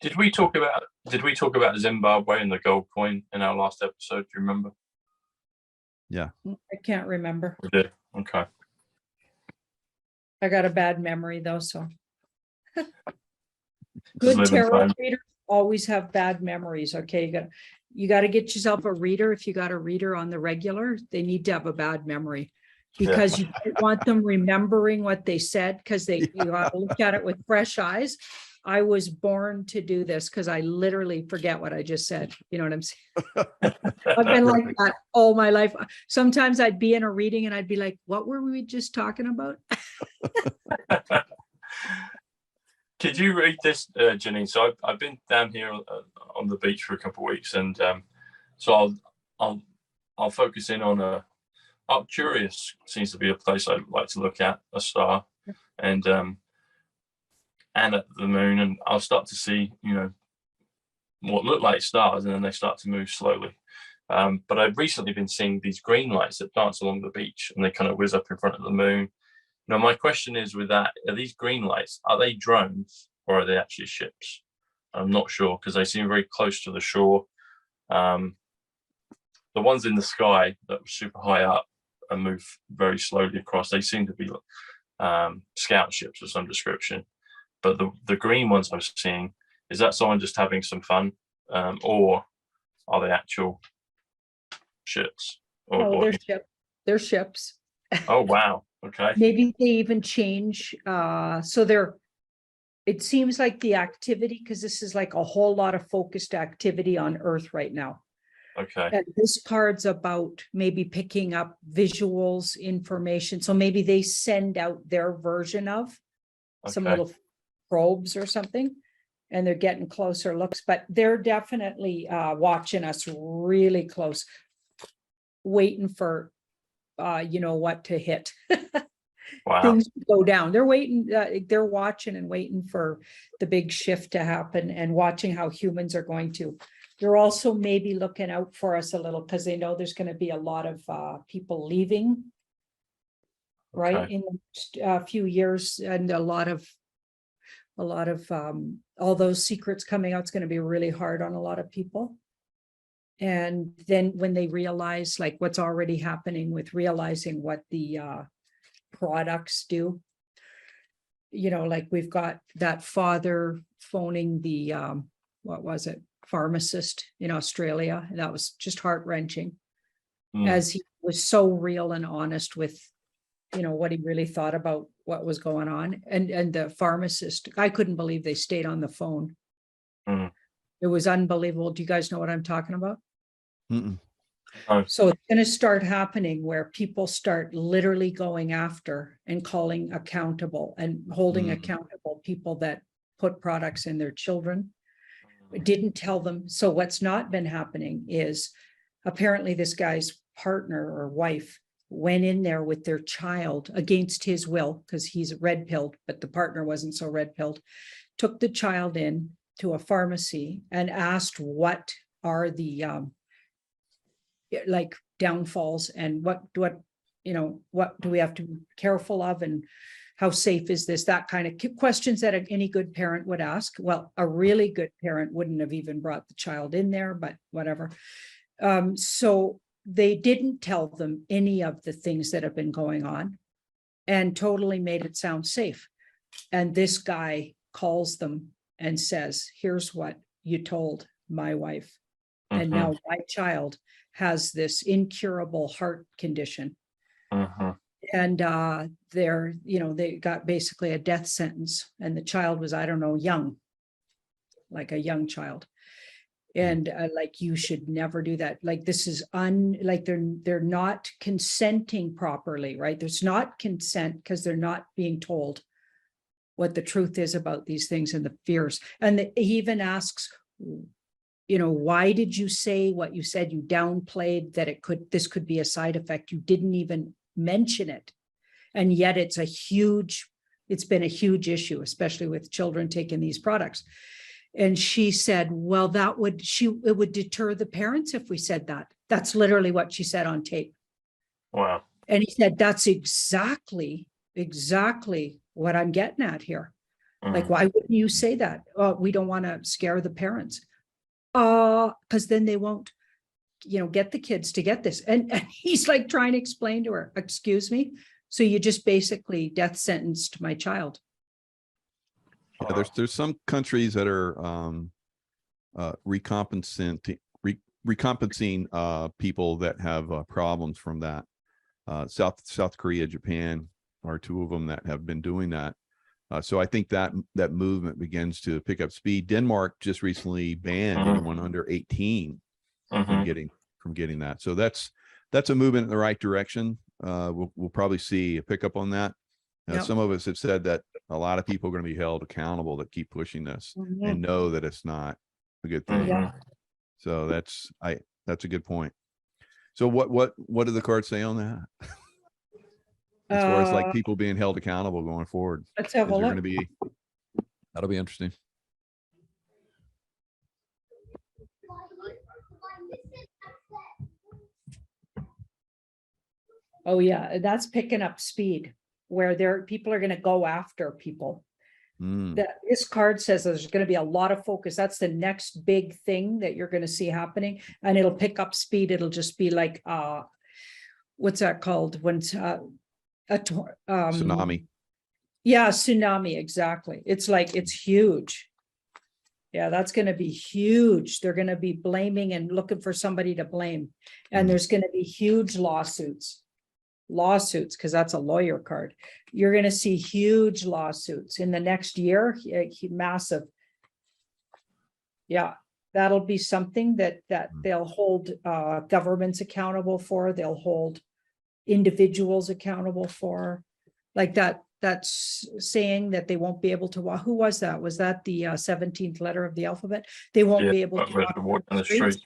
Did we talk about Zimbabwe and the gold coin in our last episode? Do you remember? I can't remember. We did. Okay. I got a bad memory though, so. Just Good live in tarot time. readers always have bad memories. Okay, you got to get yourself a reader. If you got a reader on the regular, they need to have a bad memory because you don't want them remembering what they said because you got to look at it with fresh eyes. I was born to do this because I literally forget what I just said. You know what I'm saying? I've been like that all my life. Sometimes I'd be in a reading and I'd be like, what were we just talking about? Could you read this, Janine? So I've been down here on the beach for a couple of weeks, and so I'll focus in on Arcturus seems to be a place I like to look at, a star, and at the moon, and I'll start to see, you know, what look like stars, and then they start to move slowly. But I've recently been seeing these green lights that dance along the beach, and they kind of whiz up in front of the moon. Now, my question is with that, are these green lights, are they drones or are they actually ships? I'm not sure because they seem very close to the shore. The ones in the sky that were super high up and move very slowly across, they seem to be scout ships of some description. But the green ones I'm seeing, is that someone just having some fun, or are they actual ships? They're ships. They're ships. Oh, wow. Okay. Maybe they even change. So it seems like the activity, because this is like a whole lot of focused activity on Earth right now. Okay. And this card's about maybe picking up visuals, information. So maybe they send out their version of some little probes or something, and they're getting closer looks, but they're definitely watching us really close, waiting for you know what to hit. Wow. Things go down. They're waiting, they're watching and waiting for the big shift to happen and watching how humans are going to. They're also maybe looking out for us a little because they know there's going to be a lot of people leaving, right, in a few years, and a lot of all those secrets coming out. It's going to be really hard on a lot of people. And then when they realize like what's already happening with realizing what the products do, you know, like we've got that father phoning the what was it, pharmacist in Australia, and that was just heart-wrenching, as he was so real and honest with, you know, what he really thought about what was going on. And the pharmacist, I couldn't believe they stayed on the phone. It was unbelievable. Do you guys know what I'm talking about? So it's going to start happening where people start literally going after and calling accountable and holding accountable people that put products in their children. It didn't tell them. So what's not been happening is apparently this guy's partner or wife went in there with their child against his will because he's red-pilled, but the partner wasn't so red-pilled, took the child in to a pharmacy and asked what are the like downfalls and what you know, what do we have to be careful of and how safe is this, that kind of questions that any good parent would ask. Well, a really good parent wouldn't have even brought the child in there, but whatever. So they didn't tell them any of the things that have been going on and totally made it sound safe. And this guy calls them and says, here's what you told my wife. And now my child has this incurable heart condition. And they're, you know, they got basically a death sentence, and the child was, I don't know, young, like a young child. And like, you should never do that. Like, this is like they're not consenting properly, right? There's not consent because they're not being told what the truth is about these things and the fears. And he even asks, you know, why did you say what you said? You downplayed that this could be a side effect. You didn't even mention it. And yet it's been a huge issue, especially with children taking these products. And she said, well, it would deter the parents if we said that. That's literally what she said on tape. Wow. And he said, that's exactly what I'm getting at here. Like, why wouldn't you say that? We don't want to scare the parents. Because then they won't, get the kids to get this. And he's like trying to explain to her, excuse me. So you just basically death sentenced my child. Yeah, there's some countries that are recompensing people that have problems from that. South Korea, Japan are two of them that have been doing that. So I think that movement begins to pick up speed. Denmark just recently banned anyone under 18 from getting that. So that's a movement in the right direction. We'll probably see a pickup on that. Yep. Some of us have said that a lot of people are going to be held accountable that keep pushing this and know that it's not a good thing. So that's a good point. So what do the cards say on that? As far as like people being held accountable going forward, let's have a look. That'll be interesting. Oh yeah, that's picking up speed where people are going to go after people. That this card says there's going to be a lot of focus. That's the next big thing that you're going to see happening, and it'll pick up speed. It'll just be like what's that called when Tsunami. Yeah, tsunami, exactly. It's like it's huge. Yeah, that's going to be huge. They're going to be blaming and looking for somebody to blame, and there's going to be huge lawsuits because that's a lawyer card. You're going to see huge lawsuits in the next year. Massive. Yeah, that'll be something that they'll hold governments accountable for. They'll hold individuals accountable for, like that's saying that they won't be able to walk. Who was that? Was that the 17th letter of the alphabet? They won't be able to walk on the street.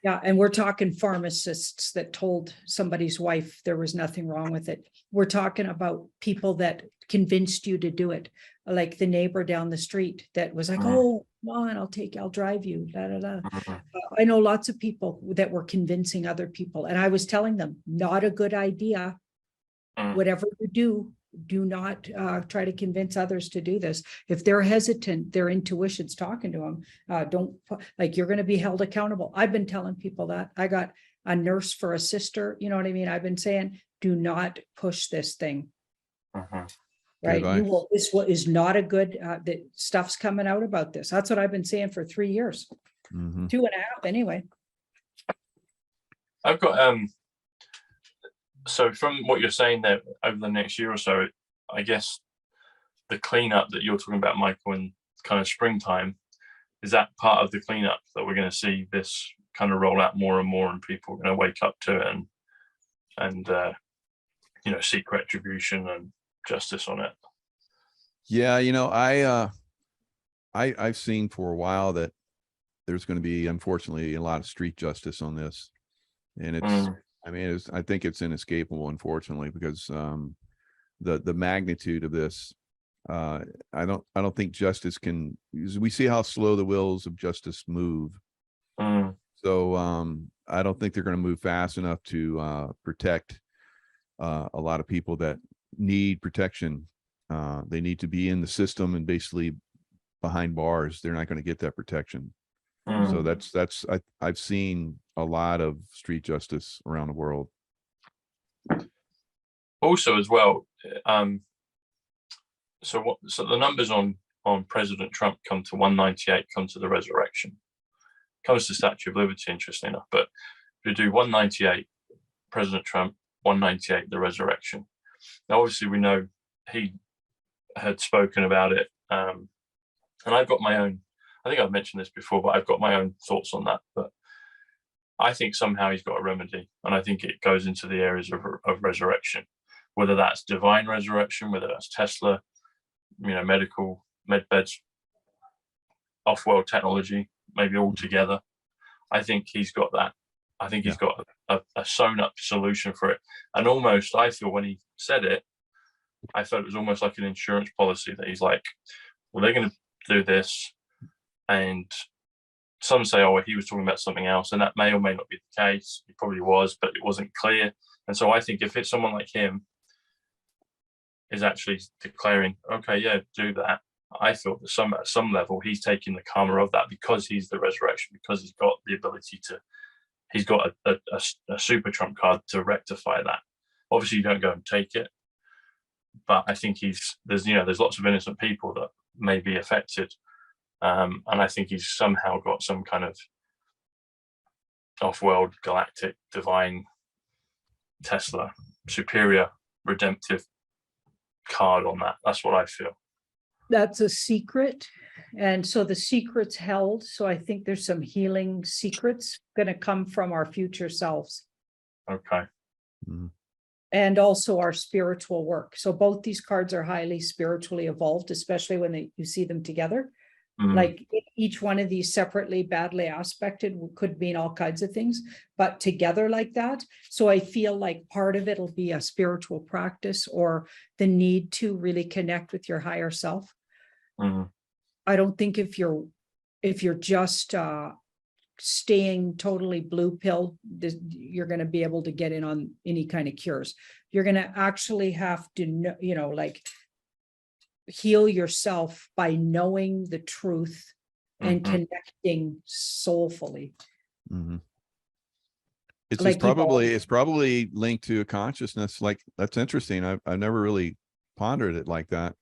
Yeah, and we're talking pharmacists that told somebody's wife there was nothing wrong with it. We're talking about people that convinced you to do it, like the neighbor down the street that was like, oh, come on, I'll drive you. I know lots of people that were convincing other people, and I was telling them, not a good idea. Whatever you do not try to convince others to do this. If they're hesitant, their intuition's talking to them. Don't, like, you're going to be held accountable. I've been telling people that. I got a nurse for a sister. You know what I mean? I've been saying, do not push this thing. Right? This is not a good, that stuff's coming out about this. That's what I've been saying for 3 years. 2.5 anyway. I've got, so from what you're saying there, over the next year or so, I guess the cleanup that you're talking about, Michael, in kind of springtime, is that part of the cleanup that we're going to see this kind of roll out more and more, and people are going to wake up to it and seek retribution and justice on it? Yeah, I've seen for a while that there's going to be, unfortunately, a lot of street justice on this, and it's. I mean, I think it's inescapable, unfortunately, because the magnitude of this. I don't think justice can. We see how slow the wheels of justice move. So I don't think they're going to move fast enough to protect a lot of people that need protection. They need to be in the system and basically behind bars. They're not going to get that protection. So I've seen a lot of street justice around the world. Also, as well, so the numbers on President Trump come to 198, come to the resurrection, comes to Statue of Liberty, interesting enough. But if you do 198, President Trump, 198, the resurrection. Now, obviously, we know he had spoken about it, and I've got my own. I think I've mentioned this before, but I've got my own thoughts on that. But I think somehow he's got a remedy, and I think it goes into the areas of resurrection, whether that's divine resurrection, whether that's Tesla, medical, med beds, off-world technology, maybe all together. I think he's got that. I think he's got a sewn-up solution for it. And almost, I feel when he said it, I felt it was almost like an insurance policy that he's like, well, they're going to do this. And some say, oh, he was talking about something else, and that may or may not be the case. He probably was, but it wasn't clear. And so I think if it's someone like him, is actually declaring, okay, yeah, do that. I thought that at some level he's taking the karma of that because he's the resurrection, because he's got the ability to, he's got a super trump card to rectify that. Obviously, you don't go and take it, but I think there's lots of innocent people that may be affected, and I think he's somehow got some kind of off-world, galactic, divine, Tesla, superior, redemptive card on that. That's what I feel. That's a secret. And so the secret's held. So I think there's some healing secrets going to come from our future selves. Okay. Mhm. And also our spiritual work. So both these cards are highly spiritually evolved, especially when you see them together. Like each one of these separately badly aspected could mean all kinds of things, but together like that. So I feel like part of it'll be a spiritual practice or the need to really connect with your higher self. I don't think if you're just staying totally blue pill, you're going to be able to get in on any kind of cures. You're going to actually have to know, like heal yourself by knowing the truth and connecting soulfully. Mhm. It's Like it's probably linked to a consciousness. Like, that's interesting. I've never really pondered it like that,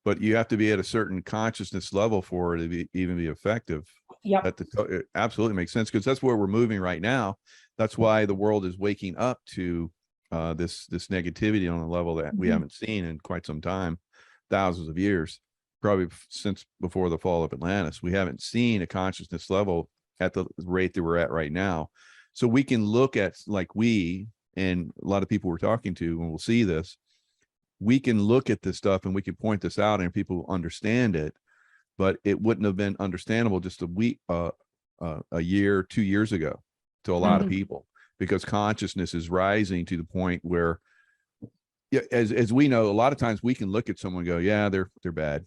but you have to be at a certain consciousness level for it to even be effective. Yep. It absolutely makes sense, because that's where we're moving right now. That's why the world is waking up to this negativity on a level that we haven't seen in quite some time, thousands of years, probably since before the fall of Atlantis. We haven't seen a consciousness level at the rate that we're at right now. So we can look at, like, we and a lot of people we're talking to, and we'll see this, we can look at this stuff and we can point this out and people understand it, but it wouldn't have been understandable just a year, 2 years ago to a lot of people, because consciousness is rising to the point where, yeah, as we know, a lot of times we can look at someone and go, yeah, they're bad,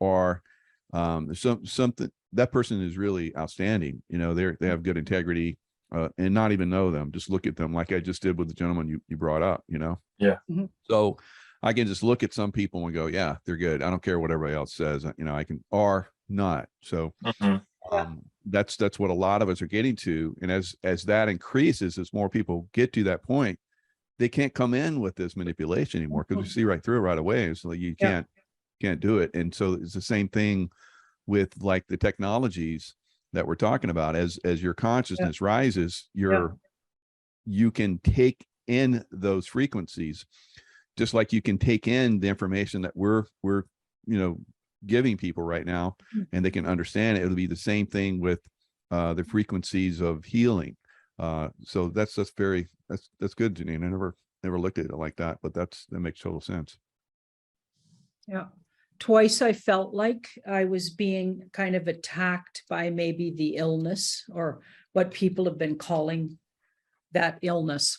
or there's something, that person is really outstanding, they have good integrity, and not even know them, just look at them, like I just did with the gentleman you brought up, Yeah. So I can just look at some people and go, yeah, they're good. I don't care what everybody else says, I can, or not. So that's what a lot of us are getting to. And as that increases, as more people get to that point, they can't come in with this manipulation anymore, because we see right through it right away. So you can't do it. And so it's the same thing with, like, the technologies that we're talking about. As your consciousness rises, you can take in those frequencies, just like you can take in the information that we're giving people right now, and they can understand it. It'll be the same thing with the frequencies of healing. So that's good, Janine. I never looked at it like that, but that makes total sense. Yeah. Twice I felt like I was being kind of attacked by maybe the illness, or what people have been calling that illness.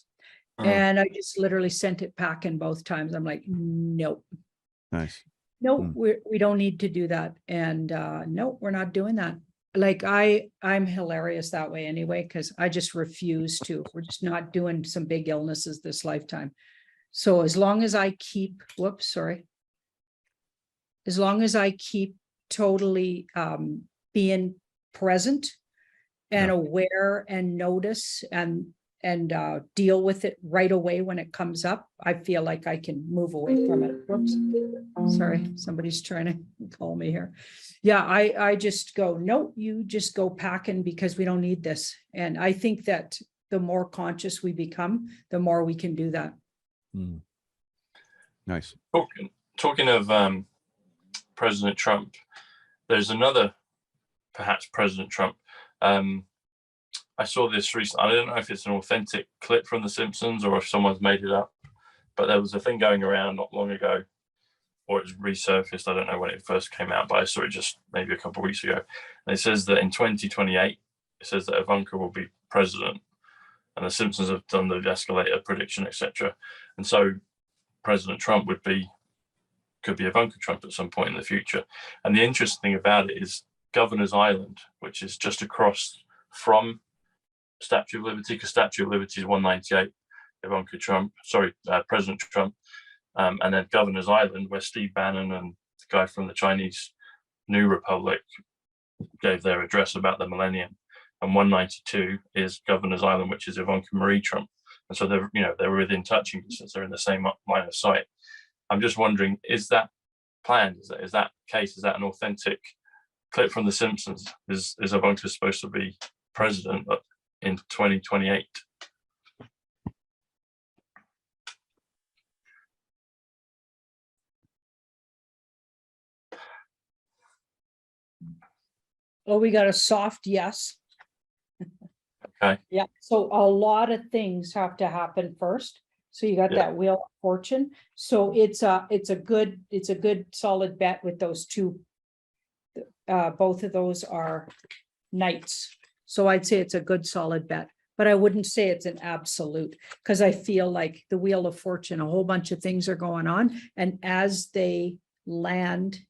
And I just literally sent it packing both times. I'm like, nope. Nice. No, we don't need to do that. And no, we're not doing that. Like I'm hilarious that way anyway, because I just refuse to. We're just not doing some big illnesses this lifetime. So as long as I keep, as long as I keep totally being present and aware and notice and deal with it right away when it comes up, I feel like I can move away from it. Whoops. Sorry, somebody's trying to call me here. Yeah, I just go, no, you just go packing, because we don't need this. And I think that the more conscious we become, the more we can do that. Nice. Talking of President Trump, there's another, perhaps President Trump. I saw this recently. I don't know if it's an authentic clip from The Simpsons or if someone's made it up, but there was a thing going around not long ago, or it's resurfaced. I don't know when it first came out, but I saw it just maybe a couple of weeks ago. And it says that in 2028, it says that Ivanka will be president, and The Simpsons have done the escalator prediction, etc. And so President Trump could be Ivanka Trump at some point in the future. And the interesting thing about it is Governor's Island, which is just across from Statue of Liberty, because Statue of Liberty is 198. President Trump, And then Governor's Island, where Steve Bannon and the guy from the Chinese New Republic gave their address about the millennium. And 192 is Governor's Island, which is Ivanka Marie Trump. And so they're within touching distance. They're in the same line of sight. I'm just wondering, is that planned? Is that case? Is that an authentic clip from The Simpsons? Is Ivanka supposed to be president in 2028? Oh, we got a soft yes. Okay. Yeah, so a lot of things have to happen first. So you got Yeah. that Wheel of Fortune. So it's a good solid bet with those two. Both of those are knights. So I'd say it's a good solid bet, but I wouldn't say it's an absolute, because I feel like the Wheel of Fortune, a whole bunch of things are going on, and as they land,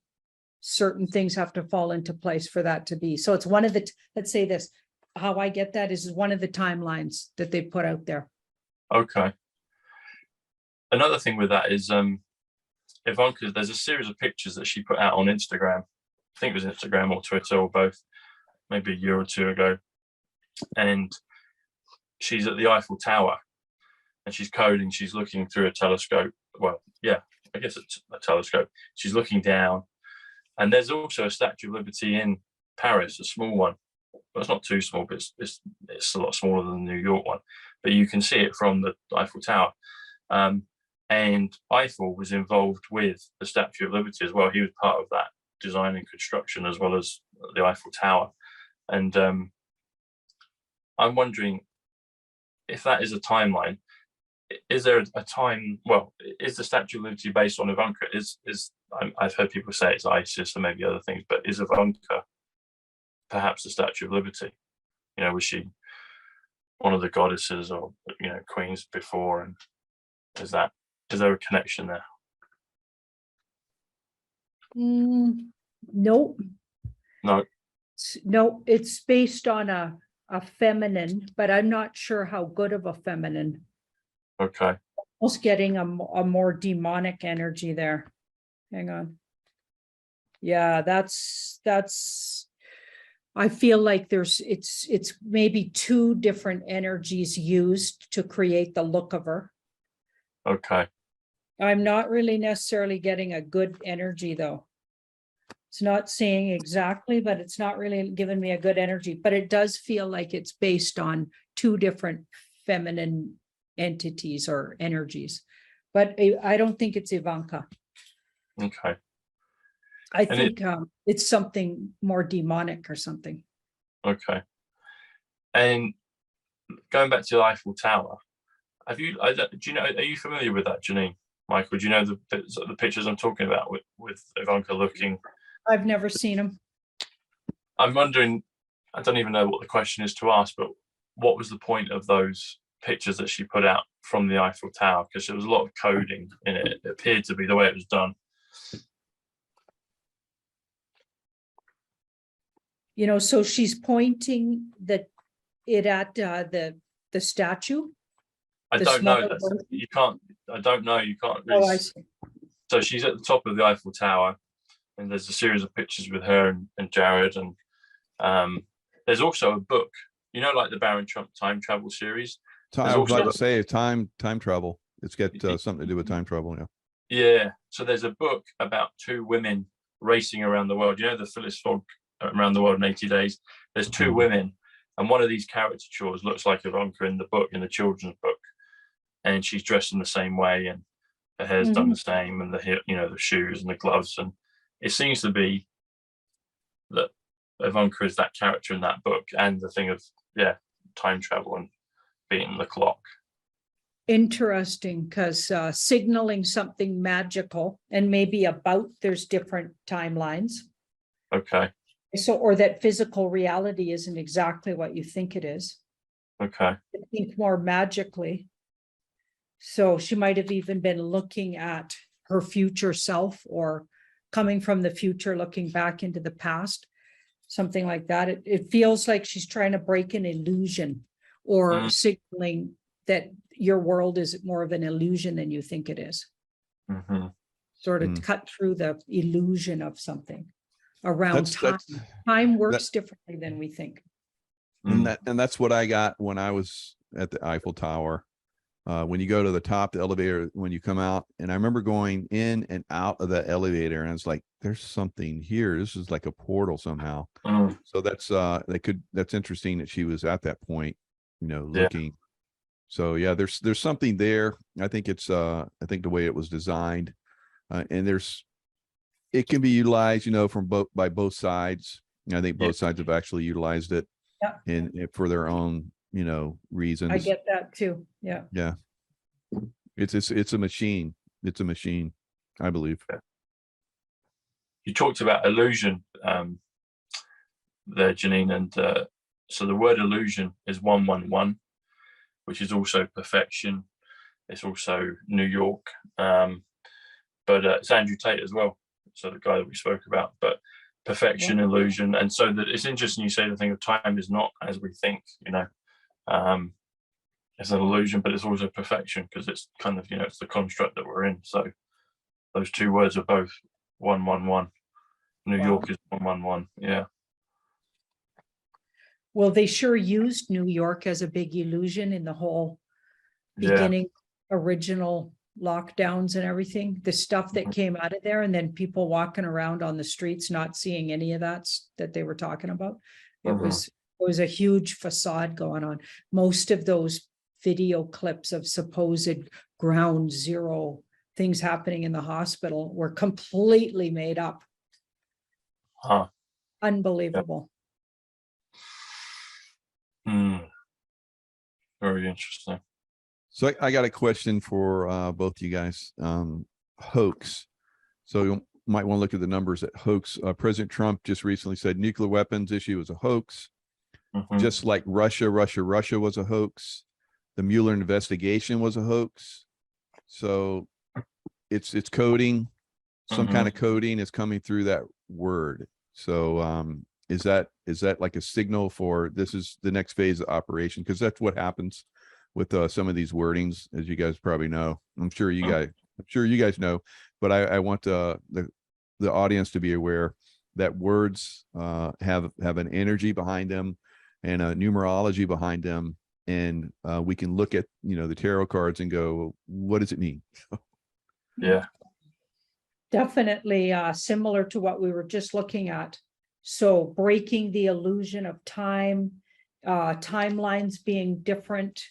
certain things have to fall into place for that to be. So it's one of the, let's say this, how I get that is one of the timelines that they put out there. Okay. Another thing with that is Ivanka, there's a series of pictures that she put out on Instagram. I think it was Instagram or Twitter or both, maybe a year or two ago. And she's at the Eiffel Tower and she's coding, she's looking through a telescope. Well, yeah, I guess it's a telescope. She's looking down. And there's also a Statue of Liberty in Paris, a small one. Well, it's not too small, but it's a lot smaller than the New York one. But you can see it from the Eiffel Tower. And Eiffel was involved with the Statue of Liberty as well. He was part of that design and construction as well as the Eiffel Tower. And I'm wondering if that is a timeline. Is there a time? Well, is the Statue of Liberty based on Ivanka? I've heard people say it's ISIS or maybe other things, but is Ivanka perhaps the Statue of Liberty? Was she one of the goddesses or queens before? And is there a connection there? Nope. No, it's based on a feminine, but I'm not sure how good of a feminine. Okay. Almost getting a more demonic energy there. Hang on. Yeah, that's I feel like it's maybe two different energies used to create the look of her. Okay. I'm not really necessarily getting a good energy though. It's not saying exactly, but it's not really giving me a good energy, but it does feel like it's based on two different feminine entities or energies, but I don't think it's Ivanka. Okay. I think it's something more demonic or something. Okay. And going back to the Eiffel Tower, do you know, are you familiar with that, Janine? Michael, do you know the pictures I'm talking about with Ivanka looking? I've never seen them. I'm wondering, I don't even know what the question is to ask, but what was the point of those pictures that she put out from the Eiffel Tower? Because there was a lot of coding in it. It appeared to be the way it was done. So she's pointing it at the statue. I don't know. You can't. I don't know. You can't really. Oh, I see. So she's at the top of the Eiffel Tower, and there's a series of pictures with her and Jared, and there's also a book. Like the Barron Trump time travel series. I was about to say time travel. It's got something to do with time travel. Yeah. Yeah. So there's a book about two women racing around the world. The Phyllis Fogg Around the World in 80 Days. There's two women, and one of these caricatures looks like Ivanka in the book, in the children's book, and she's dressed in the same way, and her hair's done the same, and the shoes and the gloves, and it seems to be that Ivanka is that character in that book, and the thing of time travel and beating the clock. Interesting, because signaling something magical and maybe there's different timelines. Okay. So, or that physical reality isn't exactly what you think it is. Okay. I think more magically. So she might have even been looking at her future self, or coming from the future, looking back into the past, something like that. It feels like she's trying to break an illusion, or signaling that your world is more of an illusion than you think it is. Mhm. sort of Mm. cut through the illusion of something around That's time. that's Time that, works differently than we think. Mm. and that's what I got when I was at the Eiffel Tower. When you go to the top, the elevator, when you come out, and I remember going in and out of the elevator, and I was like, "There's something here. This is like a portal somehow." Mm. So that's interesting that she was at that point, Yeah. looking. So yeah, there's something there. I think I think the way it was designed, and it can be utilized, from by both sides. I think both sides have actually utilized it Yeah. for their own, reasons. I get that too. Yeah. Yeah. It's a machine. It's a machine, I believe. You talked about illusion there, Janine, and so the word illusion is 111, which is also perfection. It's also New York, but it's Andrew Tate as well. So the guy that we spoke about, but perfection, illusion, and so that it's interesting you say the thing of time is not as we think. It's an illusion, but it's also perfection because it's kind of it's the construct that we're in. So those two words are both 111. New York is 111. Yeah. Well, they sure used New York as a big illusion in the whole beginning, original lockdowns and everything, the stuff that came out of there, and then people walking around on the streets not seeing any of that they were talking about. It was a huge facade going on. Most of those video clips of supposed ground zero things happening in the hospital were completely made up. Huh. Unbelievable. Very interesting. So I got a question for both you guys. Hoax. So you might want to look at the numbers at hoax. President Trump just recently said nuclear weapons issue is a hoax. Just like Russia was a hoax. The Mueller investigation was a hoax. So it's coding. Some kind of coding is coming through that word. So is that like a signal for this is the next phase of operation? Because that's what happens with some of these wordings, as you guys probably know. I'm sure you guys know, but I want the audience to be aware that words have an energy behind them and a numerology behind them, and we can look at the tarot cards and go, what does it mean? Yeah. Definitely similar to what we were just looking at. So breaking the illusion of time, timelines being different,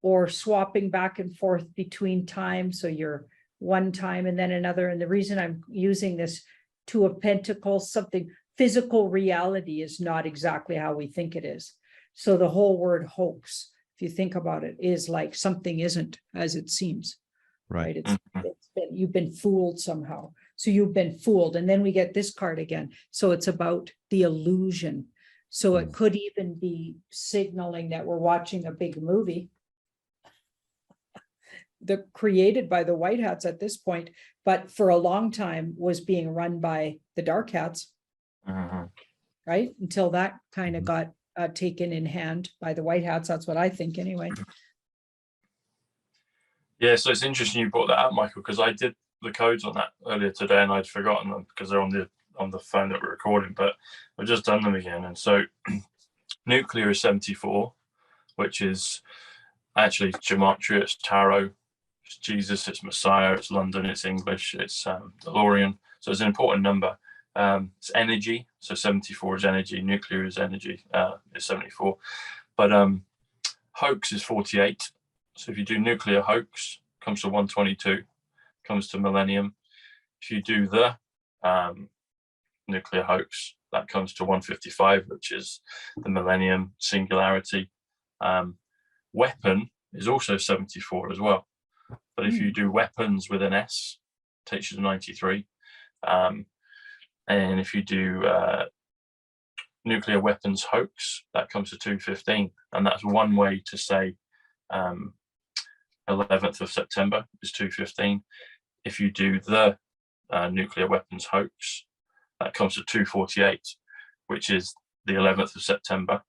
or swapping back and forth between time. So you're one time and then another. And the reason I'm using this Two of Pentacles, something physical reality is not exactly how we think it is. So the whole word hoax, if you think about it, is like something isn't as it seems. Right? It's been, you've been fooled somehow. So you've been fooled. And then we get this card again. So it's about the illusion. So it could even be signaling that we're watching a big movie that created by the white hats at this point, but for a long time was being run by the dark hats, right? Until that kind of got taken in hand by the white hats. That's what I think anyway. Yeah, so it's interesting you brought that up, Michael, because I did the codes on that earlier today and I'd forgotten them because they're on the phone that we're recording, but I've just done them again. And so nuclear is 74, which is actually gematria, it's tarot, it's Jesus, it's Messiah, it's London, it's English, it's DeLorean. So it's an important number. It's energy. So 74 is energy, nuclear is energy, is 74. But hoax is 48. So if you do nuclear hoax, comes to 122, comes to millennium. If you do the nuclear hoax, that comes to 155, which is the millennium singularity. Weapon is also 74 as well. But if you do weapons with an S, it takes you to 93. And if you do nuclear weapons hoax, that comes to 215. And that's one way to say 11th of September is 215. If you do the nuclear weapons hoax, that comes to 248, which is the 11th of September.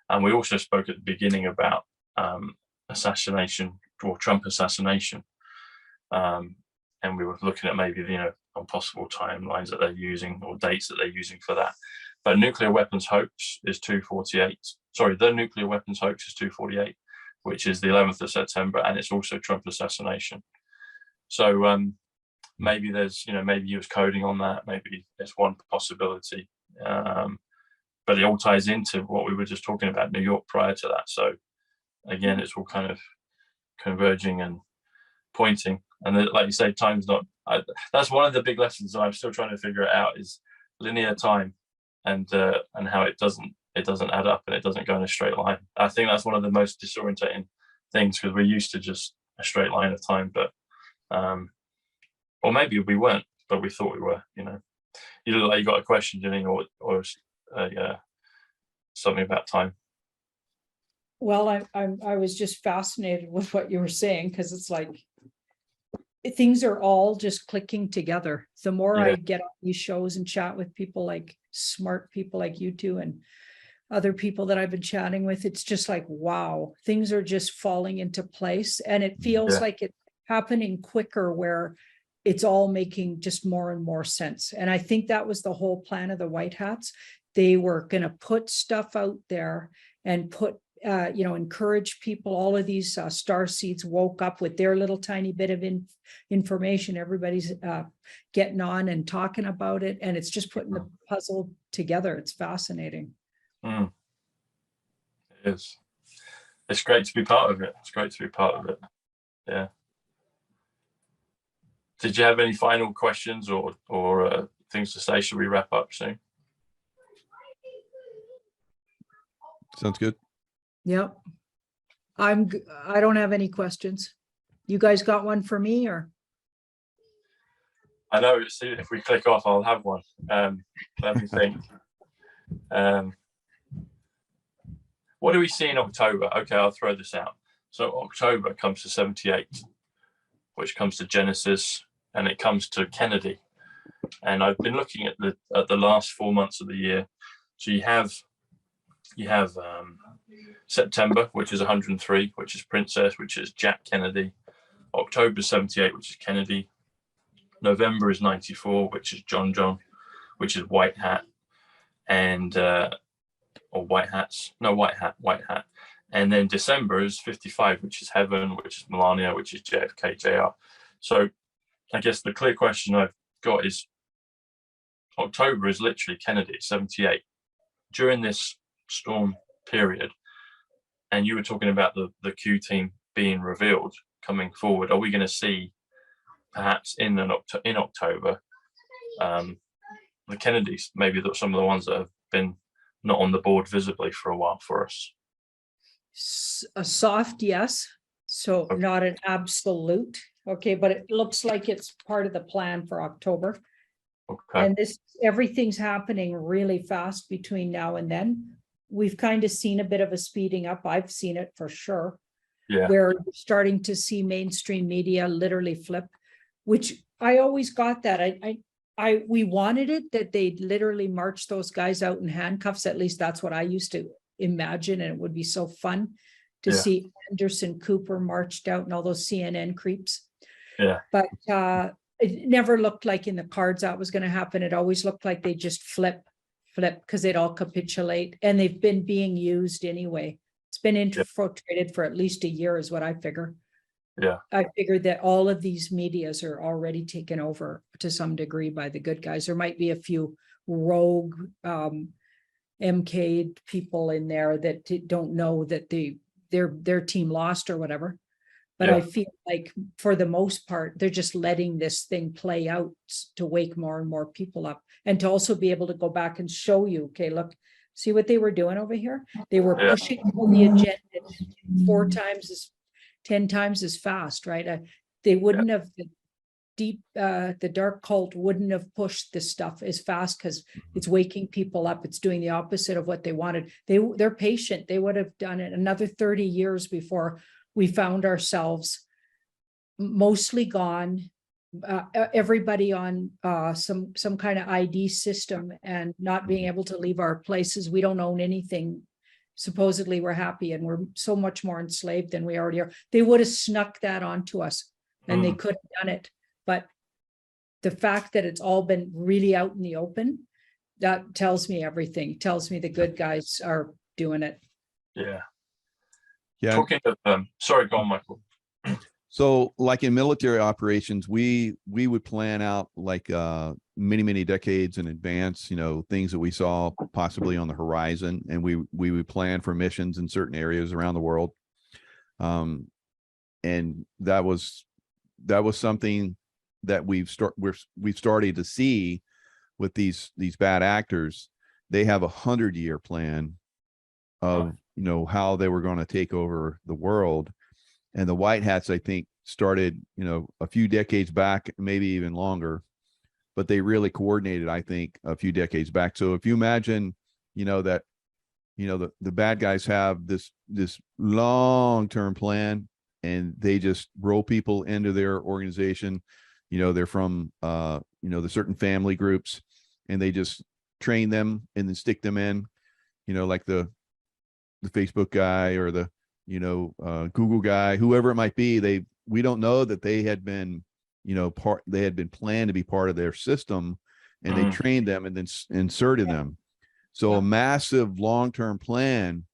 And we also spoke at the beginning about assassination or Trump assassination. and we were looking at maybe, on possible timelines that they're using or dates that they're using for that. But nuclear weapons hoax is 248. Sorry, the nuclear weapons hoax is 248, which is the 11th of September, and it's also Trump assassination. So maybe there's, maybe he was coding on that. Maybe there's one possibility. But it all ties into what we were just talking about New York prior to that. So again, it's all kind of converging and pointing. And like you say, time's not. That's one of the big lessons that I'm still trying to figure it out, is linear time, and how it doesn't add up and it doesn't go in a straight line. I think that's one of the most disorientating things, because we're used to just a straight line of time, but or maybe we weren't, but we thought we were. You look like you got a question, Janine, or something about time. Well, I was just fascinated with what you were saying, because it's like things are all just clicking together. The more I get on these shows and chat with people, like smart people like you two and other people that I've been chatting with, it's just like, wow, things are just falling into place, and it feels like it's happening quicker, where it's all making just more and more sense. And I think that was the whole plan of the White Hats. They were going to put stuff out there and put encourage people. All of these star seeds woke up with their little tiny bit of information. Everybody's getting on and talking about it, and it's just putting the puzzle together. It's fascinating. It is. It's great to be part of it. It's great to be part of it. Yeah. Did you have any final questions or things to say? Should we wrap up soon? Sounds good. Yep. I don't have any questions. You guys got one for me, or? I know, if we click off, I'll have one. Let me think. What do we see in October? Okay, I'll throw this out. So October comes to 78, which comes to Genesis, and it comes to Kennedy. And I've been looking at the last 4 months of the year. So you have September, which is 103, which is Princess, which is Jack Kennedy. October 78, which is Kennedy. November is 94, which is John, which is White Hat, and or White Hats. No, White Hat. And then December is 55, which is Heaven, which is Melania, which is JFK, JR. So I guess the clear question I've got is, October is literally Kennedy, 78. During this storm period, and you were talking about the Q team being revealed coming forward, are we going to see perhaps in October the Kennedys, maybe some of the ones that have been not on the board visibly for a while for us? A soft yes, so Okay. Not an absolute. Okay, but it looks like it's part of the plan for October. Okay. And everything's happening really fast between now and then. We've kind of seen a bit of a speeding up. I've seen it for sure. Yeah. Where we're starting to see mainstream media literally flip, which I always got that. We wanted it, that they'd literally march those guys out in handcuffs. At least that's what I used to imagine. And it would be so fun to see Anderson Cooper marched out and all those CNN creeps. Yeah. But it never looked like in the cards that was going to happen. It always looked like they just flip, because they'd all capitulate, and they've been being used anyway. It's been infiltrated for at least a year is what I figure. Yeah. I figured that all of these medias are already taken over to some degree by the good guys. There might be a few rogue MK people in there that don't know that their team lost or whatever. But I feel like for the most part, they're just letting this thing play out to wake more and more people up, and to also be able to go back and show you, okay, look, see what they were doing over here? They were pushing the agenda 10 times as fast, right? They wouldn't have, the dark cult wouldn't have pushed this stuff as fast, because it's waking people up. It's doing the opposite of what they wanted. They're patient. They would have done it another 30 years before we found ourselves mostly gone, everybody on some kind of ID system, and not being able to leave our places. We don't own anything. Supposedly we're happy, and we're so much more enslaved than we already are. They would have snuck that onto us, and they could have done it. but the fact that it's all been really out in the open, that tells me everything. Tells me the good guys are doing it. Yeah. Yeah. Talking of, sorry, go on, Michael. So like in military operations, we would plan out like many decades in advance, you know, things that we saw possibly on the horizon, and we would plan for missions in certain areas around the world. And that was something that we've started to see with these bad actors. They have 100-year plan of, you know, how they were going to take over the world. And the white hats, I think, started, you know, a few decades back, maybe even longer, but they really coordinated, I think, a few decades back. So if you imagine, you know, that, you know, the bad guys have this long-term plan, and they just roll people into their organization. You know, they're from, you know, the certain family groups, and they just train them and then stick them in, you know, like the Facebook guy or the, you know, Google guy, whoever it might be. We don't know that they had been, you know, they had been planned to be part of their system, and they trained them and then inserted them. So a massive long-term plan.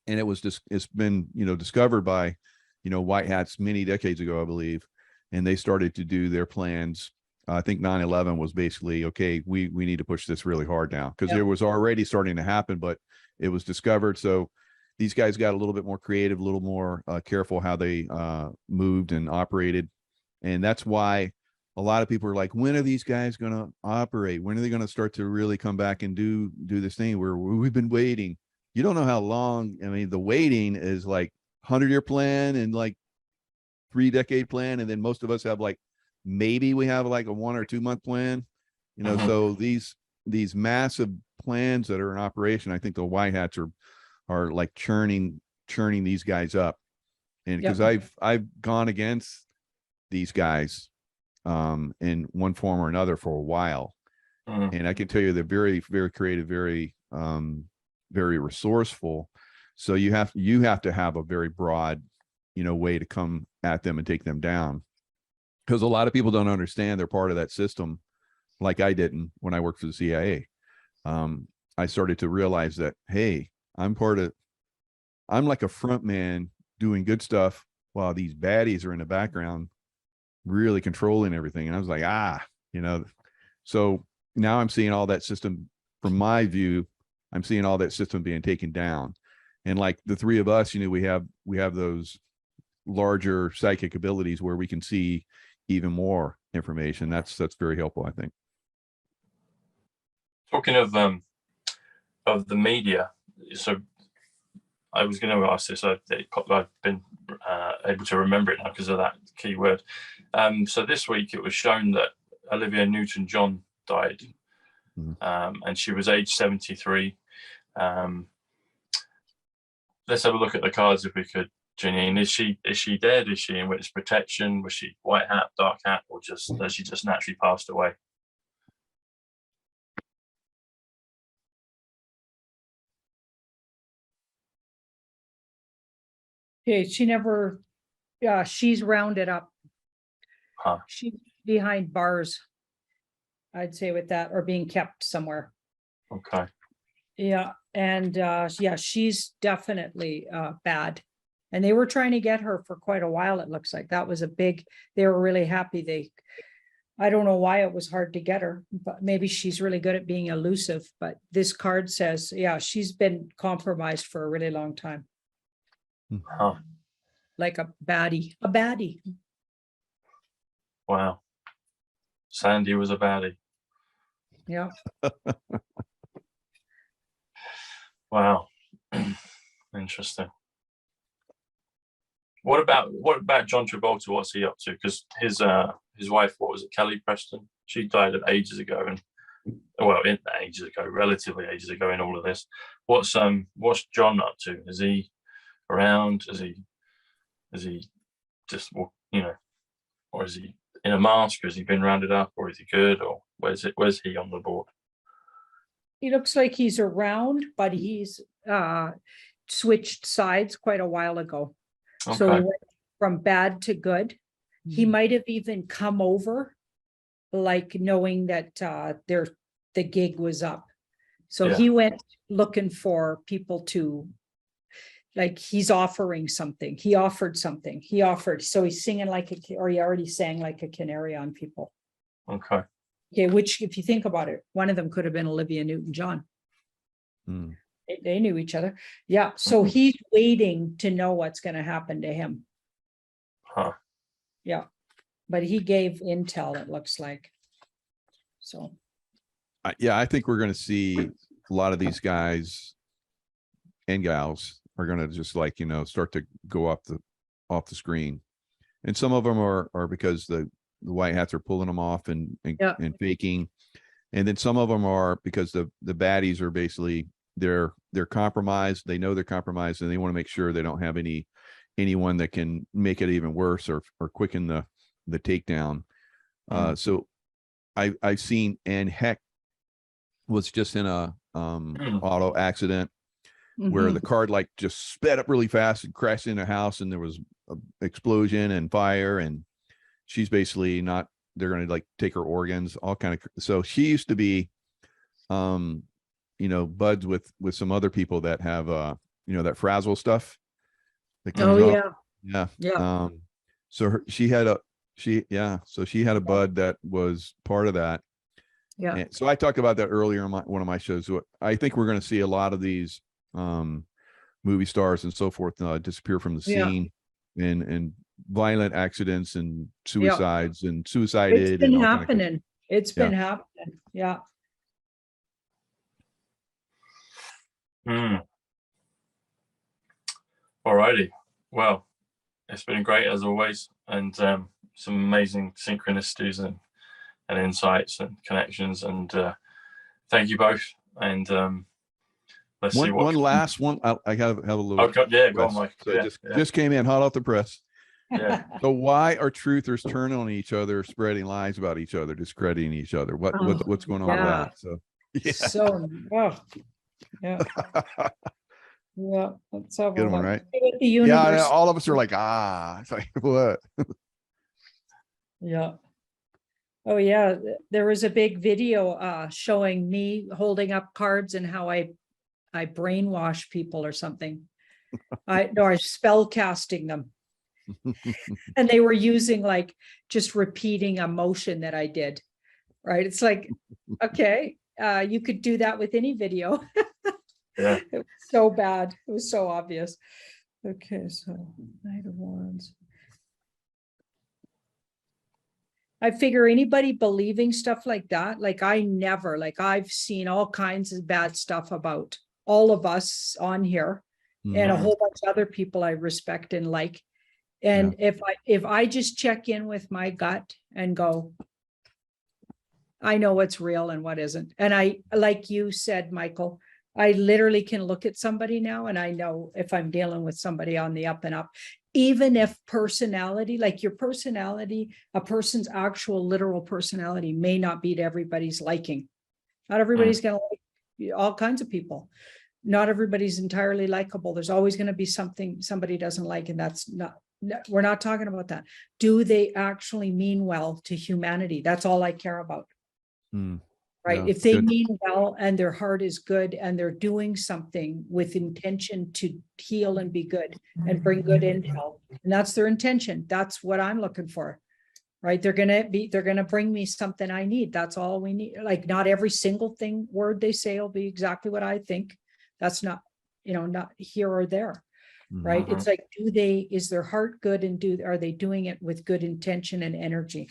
And it's been, you know, discovered by, you know, white hats many decades ago, I believe. And they started to do their plans. I think 9/11 was basically, okay, we need to push this really hard now, because there was already starting to happen, but it was discovered. So these guys got a little bit more creative, a little more careful how they moved and operated. And that's why a lot of people are like, when are these guys going to operate? When are they going to start to really come back and do this thing where we've been waiting? You don't know how long. I mean, the waiting is like 100-year plan and like 3-decade plan. And then most of us have like, maybe we have like a 1 or 2 month plan, you know. So these massive plans that are in operation, I think the white hats are like churning these guys up. And because I've gone against these guys in one form or another for a while. And I can tell you they're very creative, very resourceful. So you have to have a very broad, you know, way to come at them and take them down, because a lot of people don't understand they're part of that system, like I didn't when I worked for the CIA. I started to realize that, hey, I'm like a front man doing good stuff while these baddies are in the background really controlling everything. And I was like, you know. So now I'm seeing all that system, from my view, I'm seeing all that system being taken down. And like the three of us, you know, we have those larger psychic abilities where we can see even more information. That's very helpful, I think. Talking of the media, so I was going to ask this. I've been able to remember it now because of that keyword. So this week it was shown that Olivia Newton-John died, and she was age 73. Let's have a look at the cards if we could, Janine. Is she dead? Is she in witness protection? Was she white hat, dark hat, or has she just naturally passed away? Okay, she's rounded up. She's behind bars, I'd say, with that, or being kept somewhere. Okay. Yeah, and she's definitely bad. And they were trying to get her for quite a while, it looks like. That was they were really happy. I don't know why it was hard to get her, but maybe she's really good at being elusive. But this card says, she's been compromised for a really long time. Like a baddie. Wow. Sandy was a baddie. Yeah. Wow. Interesting. What about John Travolta? What's he up to? Because his wife, what was it, Kelly Preston? She died ages ago, relatively ages ago in all of this. What's John up to? Is he around? Is he just, you know, or is he in a mask? Or has he been rounded up? Or is he good? Or where's he on the board? He looks like he's around, but he's switched sides quite a while ago. Okay. So he went from bad to good. He might have even come over, like knowing that the gig was up. So Yeah. he went looking for people to, like, he's offering something. He offered something. He offered. So he's singing like or he already sang like a canary on people. Okay. Okay, which, if you think about it, one of them could have been Olivia Newton-John. Hmm. They knew each other. Yeah. So Mhm. he's waiting to know what's going to happen to him. Huh. Yeah. But he gave intel, it looks like. So. Yeah, I think we're going to see a lot of these guys and gals are going to just, like, start to go off the screen. And some of them are because the white hats are pulling them off and faking. And then some of them are because the baddies are basically, they're compromised. They know they're compromised, and they want to make sure they don't have anyone that can make it even worse or quicken the takedown. So I've seen, and Heck was just in a auto accident where the car like just sped up really fast and crashed in a house, and there was an explosion and fire, and she's basically not, they're going to like take her organs, all kind of. So she used to be buds with some other people that have that frazzle stuff that comes off. Yeah. So she had a bud that was part of that. Yeah. And so I talked about that earlier in one of my shows. So I think we're going to see a lot of these movie stars and so forth disappear from the scene, and violent accidents and suicides and suicided. It's been and happening. It's been happening. Yeah. Alrighty. Well, it's been great as always, and some amazing synchronicities and insights and connections. And thank you both. And let's see what one last one. I have a little. Okay, yeah, go on, Mike. So yeah, just came in hot off the press. Yeah. So why are truthers turning on each other, spreading lies about each other, discrediting each other? What's going on with that? So yeah. Yeah, let's have Good one, right? The universe. All of us are like, it's like, what? Yeah. Oh yeah, there was a big video showing me holding up cards and how I brainwash people or something. I spell casting them. And they were using like just repeating a motion that I did. Right. It's like, okay, you could do that with any video. Yeah. It was so bad. It was so obvious. Okay, so Knight of Wands. I figure anybody believing stuff like that, like I've seen all kinds of bad stuff about all of us on here and a whole bunch of other people I respect and like. And if I just check in with my gut and go, I know what's real and what isn't. And I, like you said, Michael, I literally can look at somebody now and I know if I'm dealing with somebody on the up and up, even if personality, like your personality, a person's actual literal personality may not be to everybody's liking. Not everybody's going to like all kinds of people. Not everybody's entirely likable. There's always going to be something somebody doesn't like. And that's not, we're not talking about that. Do they actually mean well to humanity? That's all I care about. Right. Yeah, if they good. mean well and their heart is good and they're doing something with intention to heal and be good and bring good intel, and that's their intention. That's what I'm looking for. Right. They're going to bring me something I need. That's all we need. Like not every single word they say will be exactly what I think. That's not, not here or there. Right. It's like, is their heart good and are they doing it with good intention and energy?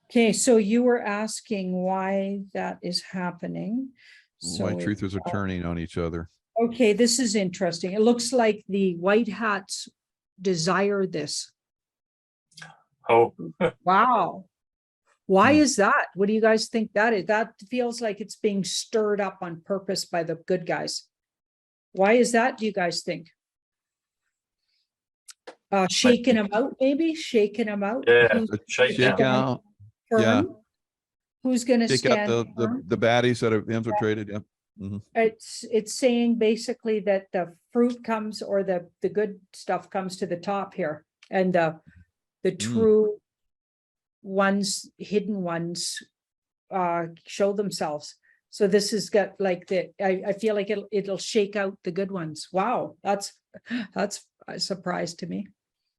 Okay, so you were asking why that is happening. So why truthers are turning on each other. Okay, this is interesting. It looks like the white hats desire this. Oh, wow. Why is that? What do you guys think that is? That feels like it's being stirred up on purpose by the good guys. Why is that, do you guys think? Shaking them out, maybe? Shaking them out? Yeah, shake out. Firm? Yeah. Who's going to Take out stand the baddies that have infiltrated. Yeah. It's saying basically that the fruit comes, or the good stuff comes to the top here, and the the true ones, hidden ones, show themselves. So this has got like I feel like it'll shake out the good ones. Wow, that's a surprise to me.